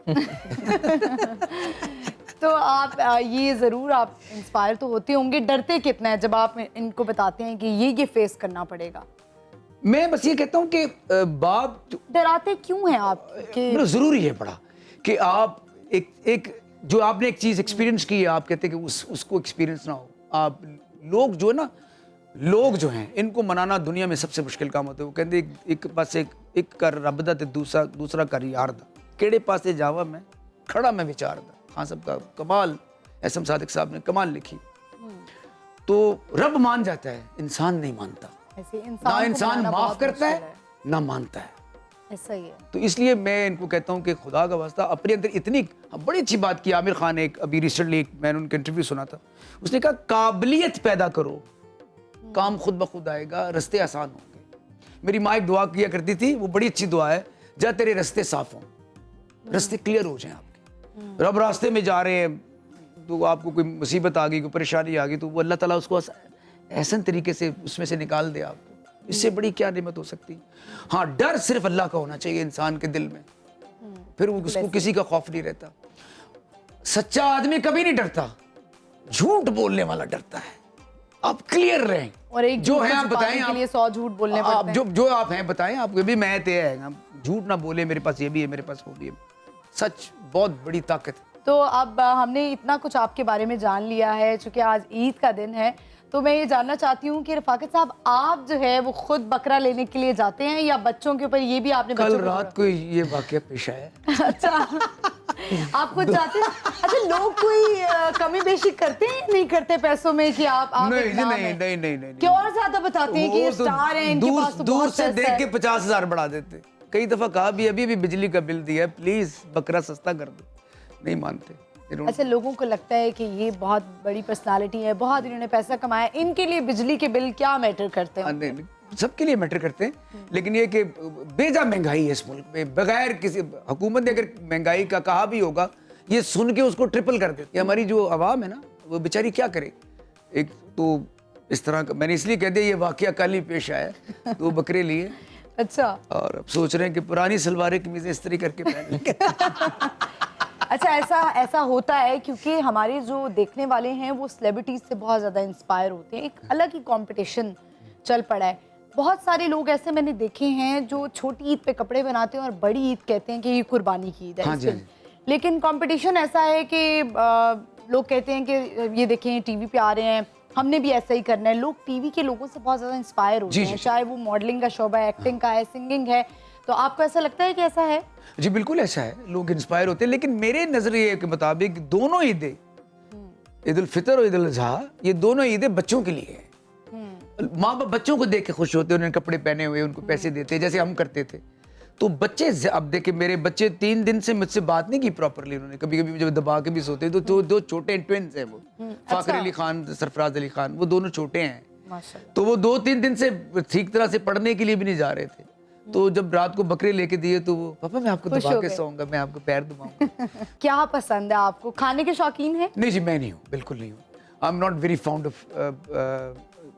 Speaker 1: तो आप ये ज़रूर आप इंस्पायर तो होते होंगे, डरते कितना है जब आप इनको बताते हैं कि ये फेस करना पड़ेगा?
Speaker 2: मैं बस ये कहता हूँ कि बाप
Speaker 1: डराते क्यों हैं आप कि
Speaker 2: मतलब ज़रूरी है बड़ा कि आप एक जो आपने एक चीज़ एक्सपीरियंस की है, आप कहते हैं कि उसको एक्सपीरियंस ना हो। आप लोग जो है ना, लोग जो हैं इनको मनाना दुनिया में सबसे मुश्किल काम होता है। वो कहते एक पास एक कर रब दा ते दूसरा कर यार दा, केड़े पासे जावा मैं खड़ा मैं विचार दा। हाँ, सबका कमाल, एसएम सादिक साहब ने कमाल लिखी। तो रब मान जाता है, इंसान नहीं मानता।
Speaker 1: ऐसे
Speaker 2: ना इंसान
Speaker 1: मनाना
Speaker 2: माफ
Speaker 1: बहुत
Speaker 2: करता
Speaker 1: मुश्किल
Speaker 2: है ना मानता है।
Speaker 1: ऐसा ही है।
Speaker 2: तो इसलिए मैं इनको कहता हूँ कि खुदा का वास्ता अपने अंदर इतनी बड़ी अच्छी बात की। आमिर खान एक अभी रिसेंटली मैंने उनका इंटरव्यू सुना था, उसने कहा काबिलियत पैदा करो, काम खुद ब खुद आएगा, रास्ते आसान होंगे। मेरी माँ एक दुआ किया करती थी, वो बड़ी अच्छी दुआ है, जा तेरे रास्ते साफ हों, रास्ते क्लियर हो जाएं आपके। रब रास्ते में जा रहे हैं तो आपको कोई मुसीबत आ गई, कोई परेशानी आ गई, तो वो अल्लाह ताला उसको ऐसा तरीके से उसमें से निकाल दे आपको। इससे बड़ी क्या नेमत हो सकती। हाँ, डर सिर्फ अल्लाह का होना चाहिए इंसान के दिल में, फिर वो उसको किसी का खौफ नहीं रहता। सच्चा आदमी कभी नहीं डरता, झूठ बोलने वाला डरता है। आप क्लियर रहें,
Speaker 1: और एक
Speaker 2: जो
Speaker 1: झूठ
Speaker 2: है
Speaker 1: को
Speaker 2: आप
Speaker 1: छुपाने
Speaker 2: बताएं,
Speaker 1: के लिए
Speaker 2: आप
Speaker 1: 100 झूठ बोलने
Speaker 2: आप
Speaker 1: पड़ते हैं।
Speaker 2: जो आप हैं बताएं। आपको भी मैं ते है, आप झूठ ना बोले, मेरे पास ये भी है, मेरे पास वो भी है। सच बहुत बड़ी ताकत है।
Speaker 1: तो अब हमने इतना कुछ आपके बारे में जान लिया है, चूंकि आज ईद का दिन है, तो मैं ये जानना चाहती हूँ कि रफाकत साहब, आप जो है वो खुद बकरा लेने के लिए जाते हैं या बच्चों के ऊपर ये भी आपने
Speaker 2: कल
Speaker 1: बच्चों को
Speaker 2: रात को ये वाकया पेश आया।
Speaker 1: अच्छा, आप खुद जाते हैं? अच्छा, लोग कोई कमी बेशी करते हैं नहीं करते पैसों में कि आप
Speaker 2: नहीं
Speaker 1: एक नाम है?
Speaker 2: नहीं
Speaker 1: कि और ज्यादा बताते हैं कि ये
Speaker 2: वो तो
Speaker 1: स्टार हैं, इनके पास तो
Speaker 2: दूर
Speaker 1: बहुत
Speaker 2: से
Speaker 1: पैसा
Speaker 2: देख
Speaker 1: है।
Speaker 2: के 50,000 बढ़ा देते। कई दफा कहा भी, अभी भी बिजली का बिल दिया है, प्लीज बकरा सस्ता कर दो, नहीं मानते।
Speaker 1: अच्छा, लोगों को लगता है कि ये बहुत बड़ी पर्सनालिटी है, बहुत इन्होंने पैसा कमाया, इनके लिए बिजली के बिल क्या मैटर करते हैं?
Speaker 2: नहीं, सबके लिए मैटर करते हैं, लेकिन ये कि बेजा महंगाई है इस मुल्क में। बगैर किसी हुकूमत ने अगर महंगाई का कहा भी होगा, ये सुन के उसको ट्रिपल कर देती है। हमारी जो आवाम है ना, वो बेचारी क्या करे। एक तो इस तरह का मैंने इसलिए कह दिया, ये वाकया कल ही पेश आया, 2 बकरे लिए।
Speaker 1: अच्छा,
Speaker 2: और अब सोच रहे हैं कि पुरानी सलवारें कमीजें इस्त्री करके पहन लेंगे।
Speaker 1: अच्छा, ऐसा होता है क्योंकि हमारे जो देखने वाले हैं वो सेलिब्रिटीज से बहुत ज़्यादा इंस्पायर होते हैं। एक अलग ही कंपटीशन चल पड़ा है। बहुत सारे लोग ऐसे मैंने देखे हैं जो छोटी ईद पे कपड़े बनाते हैं और बड़ी ईद कहते हैं कि ये कुर्बानी की ईद है
Speaker 2: हाँ
Speaker 1: इस
Speaker 2: जी,
Speaker 1: दिन।
Speaker 2: हाँ
Speaker 1: लेकिन कंपटीशन ऐसा है कि लोग कहते हैं कि ये देखें टीवी पे आ रहे हैं, हमने भी ऐसा ही करना है। लोग टीवी के लोगों से बहुत ज़्यादा इंस्पायर होते
Speaker 2: जी,
Speaker 1: हैं,
Speaker 2: जी।
Speaker 1: चाहे वो मॉडलिंग का शोबा है, एक्टिंग का है, सिंगिंग है। तो आपको ऐसा लगता है कि ऐसा है?
Speaker 2: जी बिल्कुल ऐसा है, लोग इंस्पायर होते हैं, लेकिन मेरे नजरिए के मुताबिक दोनों ईदें, ईद उल फितर और ईद उल अजहा, ये दोनों ईदें बच्चों के लिए हैं। माँ बाप बच्चों को देख के खुश होते हैं, उन्हें कपड़े पहने हुए, उनको पैसे देते हैं जैसे हम करते थे। तो बच्चे अब देखिए, मेरे बच्चे 3 दिन से मुझसे बात नहीं की प्रॉपरली उन्होंने, कभी कभी मुझे दबा के भी सोते हैं। तो दो छोटे ट्विंस हैं वो, फाखर अली खान, सरफराज अली खान, वो दोनों छोटे हैं।
Speaker 1: माशाल्लाह।
Speaker 2: तो वो 2-3 दिन से ठीक तरह से पढ़ने के लिए भी नहीं जा रहे थे। तो जब रात को बकरे लेके दिए तो वो, पापा मैं आपको
Speaker 1: खुश
Speaker 2: दबा
Speaker 1: हो
Speaker 2: के
Speaker 1: गए।
Speaker 2: सोऊंगा, मैं आपको पैर दबाऊंगा।
Speaker 1: क्या पसंद है आपको? खाने के शौकीन हैं?
Speaker 2: नहीं जी, मैं नहीं हूँ, बिल्कुल नहीं हूँ। I am not very found of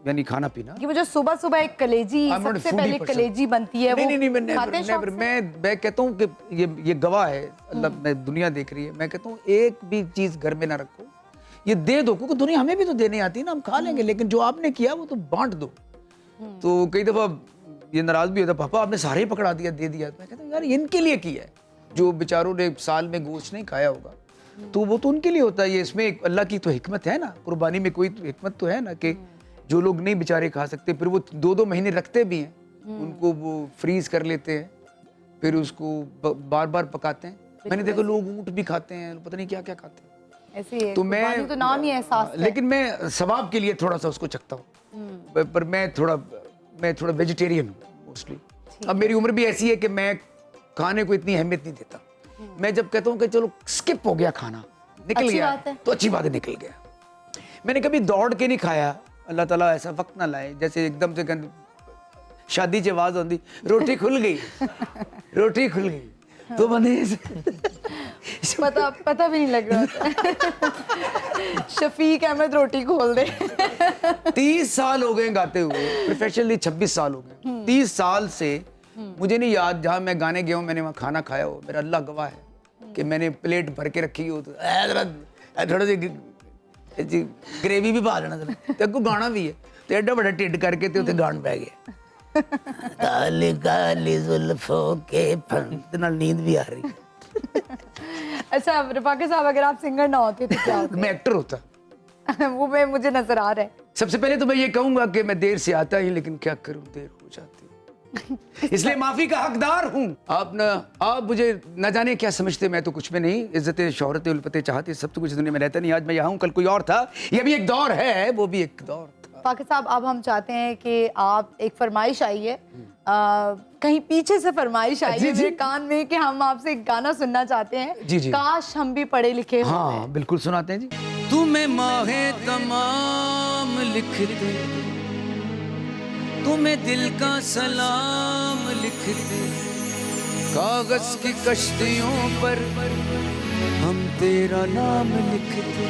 Speaker 2: यानी खाना पीना।
Speaker 1: कि मुझे सुबह सुबह एक कलेजी,
Speaker 2: I'm not a
Speaker 1: सबसे
Speaker 2: foodie
Speaker 1: पहले
Speaker 2: person.
Speaker 1: कलेजी बनती है,
Speaker 2: नहीं,
Speaker 1: वो
Speaker 2: मैं
Speaker 1: खाते हैं शौक
Speaker 2: never,
Speaker 1: से?
Speaker 2: मैं कहता हूँ कि ये गवाह है, अल्लाह मैं दुनिया देख रही है, मैं कहता हूँ एक भी चीज घर में ना रखो, ये दे दो, क्योंकि दुनिया हमें भी तो देने आती है ना, हम खा लेंगे, लेकिन जो आपने किया वो तो बांट दो। तो कई दफा ये नाराज भी होता, पापा आपने सारे ही पकड़ा दिया, दे दिया। मैं कहता हूँ यार इनके लिए किया है, जो बेचारों ने साल में गोश्त नहीं खाया होगा, तो वो तो उनके लिए होता है। ये इसमें अल्लाह की तो हिकमत है ना, कुर्बानी में कोई तो हिकमत तो है ना, कि जो लोग नहीं बेचारे खा सकते, फिर वो 2-2 महीने रखते भी हैं, उनको वो फ्रीज कर लेते हैं, फिर उसको बार बार पकाते हैं। मैंने देखा लोग ऊँट भी खाते हैं, पता नहीं क्या क्या खाते हैं।
Speaker 1: ऐसे ही है,
Speaker 2: तो
Speaker 1: कुर्बानी
Speaker 2: मैं
Speaker 1: तो नाम ही एहसास है।
Speaker 2: लेकिन मैं सवाब के लिए थोड़ा सा उसको चखता हूँ, पर मैं थोड़ा वेजिटेरियन हूँ मोस्टली। अब मेरी उम्र भी ऐसी है कि मैं खाने को इतनी अहमियत नहीं देता। मैं जब कहता हूँ कि चलो स्किप हो गया खाना, निकल
Speaker 1: अच्छी
Speaker 2: गया,
Speaker 1: बात है।
Speaker 2: तो अच्छी बात है, निकल गया। मैंने कभी दौड़ के नहीं खाया, अल्लाह ताला ऐसा वक्त ना लाए जैसे एकदम से शादी च आवाज आती, रोटी खुल गई, रोटी खुल गई, तो मैंने
Speaker 1: पता भी नहीं लग रहा था। शफीक अहमद रोटी खोल दे।
Speaker 2: 30 साल हो गए गाते हुए, प्रोफेशनली 26 साल हो गए। 30 साल से मुझे नहीं याद जहाँ मैं गाने गया हूँ मैंने वहाँ खाना खाया हो। मेरा अल्लाह गवाह है कि मैंने प्लेट भर के रखी हो, तो थोड़ा सी ग्रेवी भी पा लेना, तो अगू गाना भी है, तो एडा बड़ा ढिड करके ते उत्थे गान पै गया, काली काली जुल्फों के फंद, नाल नींद भी आ रही।
Speaker 1: अच्छा रफाके साहब, अगर आप सिंगर ना होते तो क्या
Speaker 2: मैं एक्टर होता।
Speaker 1: होते? वो मैं मुझे नजर आ रहा है।
Speaker 2: सबसे पहले तो मैं ये कहूंगा कि मैं देर से आता ही, लेकिन क्या करूं, देर हो जाती है, इसलिए माफी का हकदार हूं। आप मुझे न जाने क्या समझते, मैं तो कुछ में नहीं, इज्जत शोहरत उल्फते चाहते सब तो कुछ दुनिया में रहता नहीं। आज मैं यहाँ हूँ, कल कोई और था, ये भी एक दौर है, वो भी एक दौर था।
Speaker 1: रफाके साहब, अब हम चाहते हैं कि आप, एक फरमाइश आई है, कहीं पीछे से फरमाइश आई है मेरे कान में कि हम आपसे एक गाना सुनना चाहते हैं।
Speaker 2: जी, जी।
Speaker 1: काश हम भी पढ़े लिखे होते।
Speaker 2: हाँ बिल्कुल सुनाते हैं जी।
Speaker 4: तुम्हें माहे तमाम लिखते, तुम्हें दिल का सलाम लिखते, कागज की कश्तियों पर हम तेरा नाम लिखते,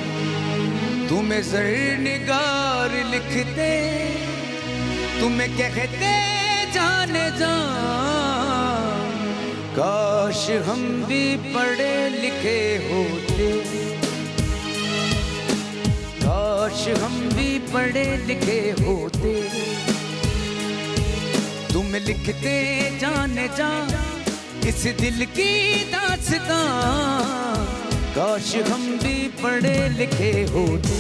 Speaker 4: तुम्हें ज़र निगार लिखते, तुम्हें कहते जाने जा, काश हम भी पढ़े लिखे होते, काश हम भी पढ़े लिखे होते, तुम लिखते जाने जा इस दिल की दास्तां, काश हम भी पढ़े लिखे होते।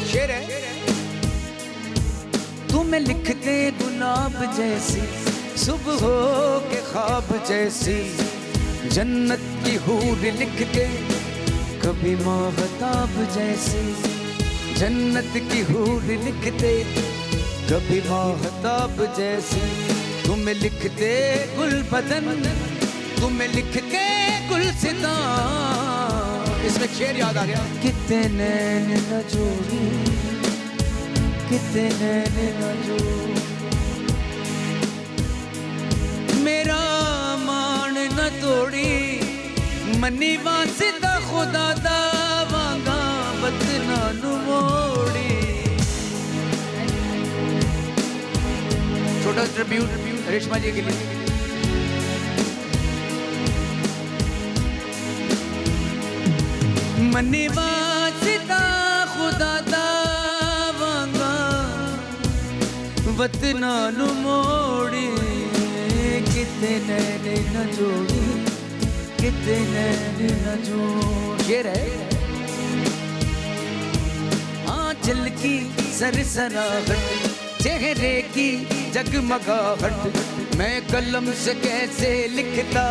Speaker 4: शेर है। तुम्हें लिखते गुलाब जैसी, सुबह के ख्वाब जैसी, जन्नत की हूर लिखते, कभी महताब जैसी, जन्नत की हूर लिखते, कभी महताब जैसी, तुम लिखते गुल बदन, तुम लिखते गुलसितां। इसमें शेर याद आ गया, कितने नैन न जोड़ी, कितने नैन न जोड़ी, मेरा मान न तोड़ी, मनी वासिता खुदा दा वांगा बतना नु मोड़ी। छोटा ट्रिब्यूट रेशमा जी के लिए। मनी वासिता खुदा दा वांगा वतना नु मोड़ी कितने नैने न जोड़ी कितने नैने न जोड़ी शेर है आंचल की सरसराहट चेहरे की जगमगाहट मैं कलम से कैसे लिखता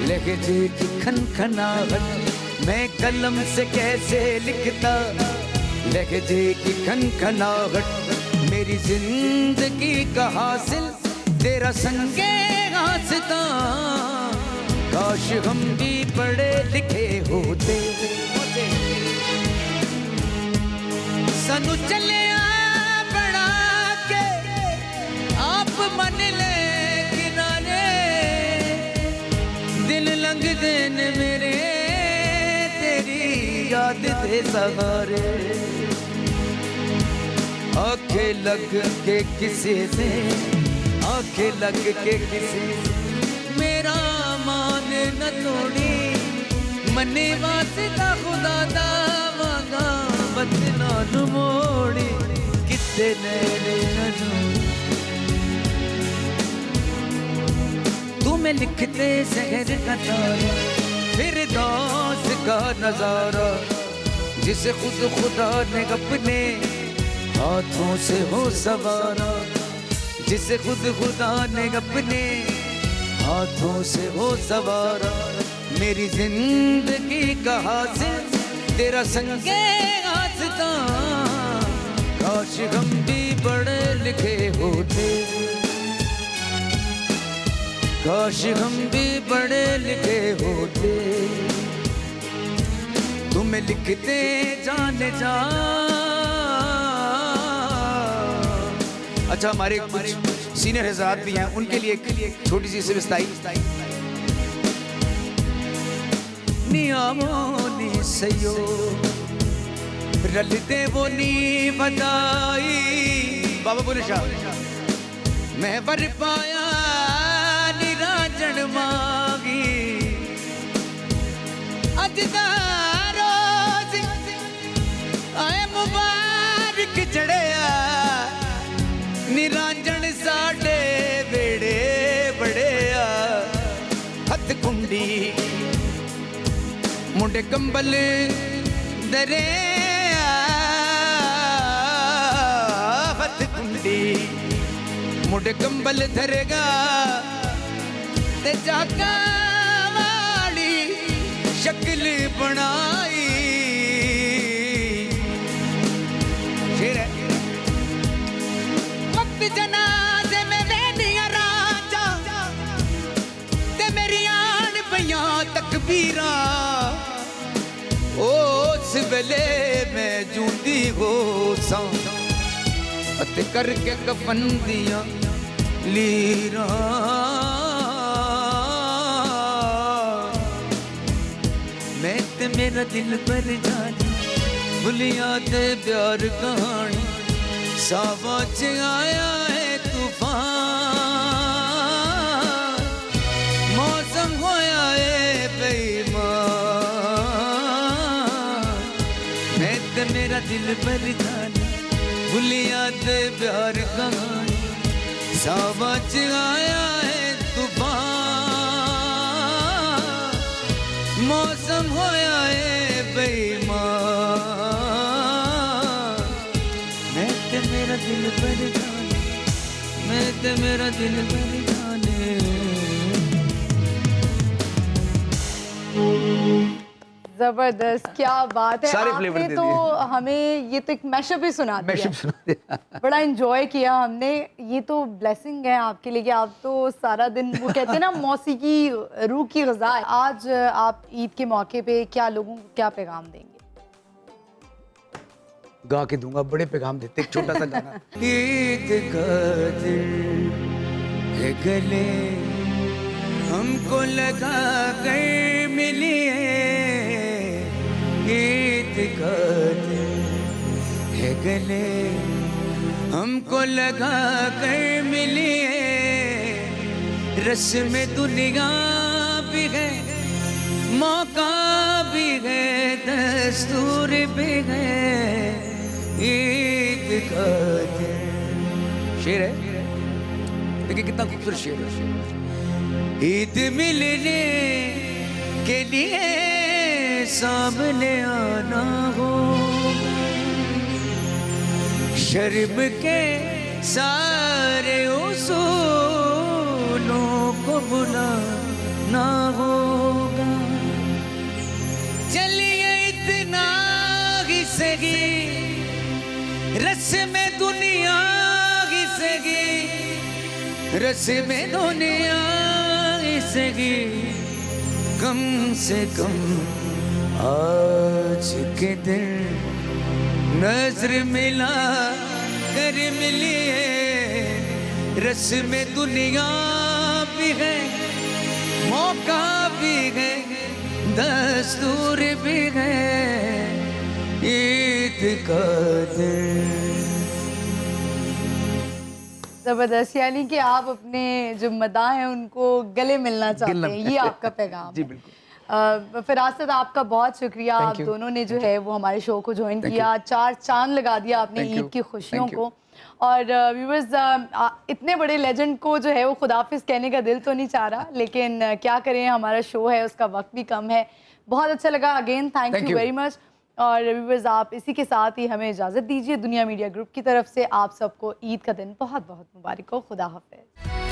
Speaker 4: लहजे की खनखनाहट मैं कलम से कैसे लिखता लहजे की खनखनाहट मेरी जिंदगी का हासिल तेरा संगे हासता काश हम भी पढ़े लिखे होते सानू चले बना के आप मन ले किनारे दिल लंघ देन मेरे तेरी याद दे सहारे आंखें लग के किसी से आंखें लग के किसी मेरा मान न तोड़ी मने वास्ता खुदा दा मांगा बदना नु मोड़ी कितने नैने न जोड़ी तुम्हें लिखते शहर का तारा फिर दास का नजारा जिसे खुद खुदा ने अपने हाथों से हो सवारा जिसे खुद खुदा ने अपने हाथों से हो सवारा मेरी जिंदगी का हासिल तेरा संगे हासता काश हम भी पढ़े लिखे होते काश हम भी पढ़े लिखे होते तुम्हें लिखते जाने जा अच्छा हमारे कुछ सीनियर हज़रात भी हैं उनके लिए एक छोटी सी सिविस्ताई नियामो नी सयो रलते वो नी बदाई बाबा बोले शाह मैं वर पाया निराजन मांगी अजदारो आए मुबारक जड़िया निरांजन साडे बेड़े बड़िया हथ कुंडी मुंडे कंबल दरे हथ कुंडी मुंडे कंबल धरेगा ते जाका वाली शक्ल बनाई शेर है जनाजे में वेदियां राजा ते मेरी आन पईयां तकबीरां उस वेले मैं जूंदी हो सां अते करके कफन दियां लीरां मैं ते मेरा दिल पर जानी भुलिया ते प्यार कहानी सावा च आया है तूफान मौसम होया है बेईमान मैं ते मेरा दिल पर जानी भुलिया ते प्यार कहानी सावा च आया है तूफान मौसम होया है बेईमान मेरा दिल पर जाने मैं ते मेरा दिल पर जाने
Speaker 1: जबरदस्त क्या बात है
Speaker 2: सारे फ्लेवर
Speaker 1: आपने
Speaker 2: दे
Speaker 1: तो
Speaker 2: दिए।
Speaker 1: हमें ये तो एक मैशअप ही सुना दिया
Speaker 2: मैशअप सुना दिया
Speaker 1: बड़ा एंजॉय किया हमने ये तो ब्लेसिंग है आपके लिए कि आप तो सारा दिन वो कहते हैं ना मौसीकी रूह की ग़िज़ा है। आज आप ईद के मौके पे क्या लोगों को क्या पैगाम देंगे?
Speaker 2: गा के दूंगा बड़े पैगाम देते एक छोटा सा गाना
Speaker 4: ईद का दिन है गले हमको लगा कर मिली है ईद का दिन है गले हमको लगा कर मिली है रस्म दुनिया भी है मौका भी है दस्तूर भी है ईद का दिन
Speaker 2: शेर है, देखिए कितना खूबसूरत शेर है।
Speaker 4: ईद मिलने के लिए सामने आना हो, शर्म के सारे उसूलों को बुलाना होगा। चलिए इतना ही सही, रस्म दुनिया की सही, रस्म दुनिया की सही, कम से कम आज के दिन नजर मिला कर मिलिए। रस्म दुनिया भी है, मौका भी है, दस्तूर भी है, ईद का दिन।
Speaker 1: जबरदस्त, यानी कि आप अपने जो मदाह हैं उनको गले मिलना चाहते हैं, ये आपका पैगाम
Speaker 2: जी
Speaker 1: है।
Speaker 2: बिल्कुल।
Speaker 1: फिरासत, आपका बहुत शुक्रिया। आप दोनों ने जो है वो हमारे शो को ज्वाइन किया, 4 चांद लगा दिया आपने ईद की खुशियों को। और व्यूअर्स, इतने बड़े लेजेंड को जो है वो खुदाफिज कहने का दिल तो नहीं चाह रहा, लेकिन क्या करें, हमारा शो है, उसका वक्त भी कम है। बहुत अच्छा लगा, again thank you very much. और व्यूअर्स, आप इसी के साथ ही हमें इजाज़त दीजिए। दुनिया मीडिया ग्रुप की तरफ से आप सबको ईद का दिन बहुत बहुत मुबारक हो। खुदा हाफिज़।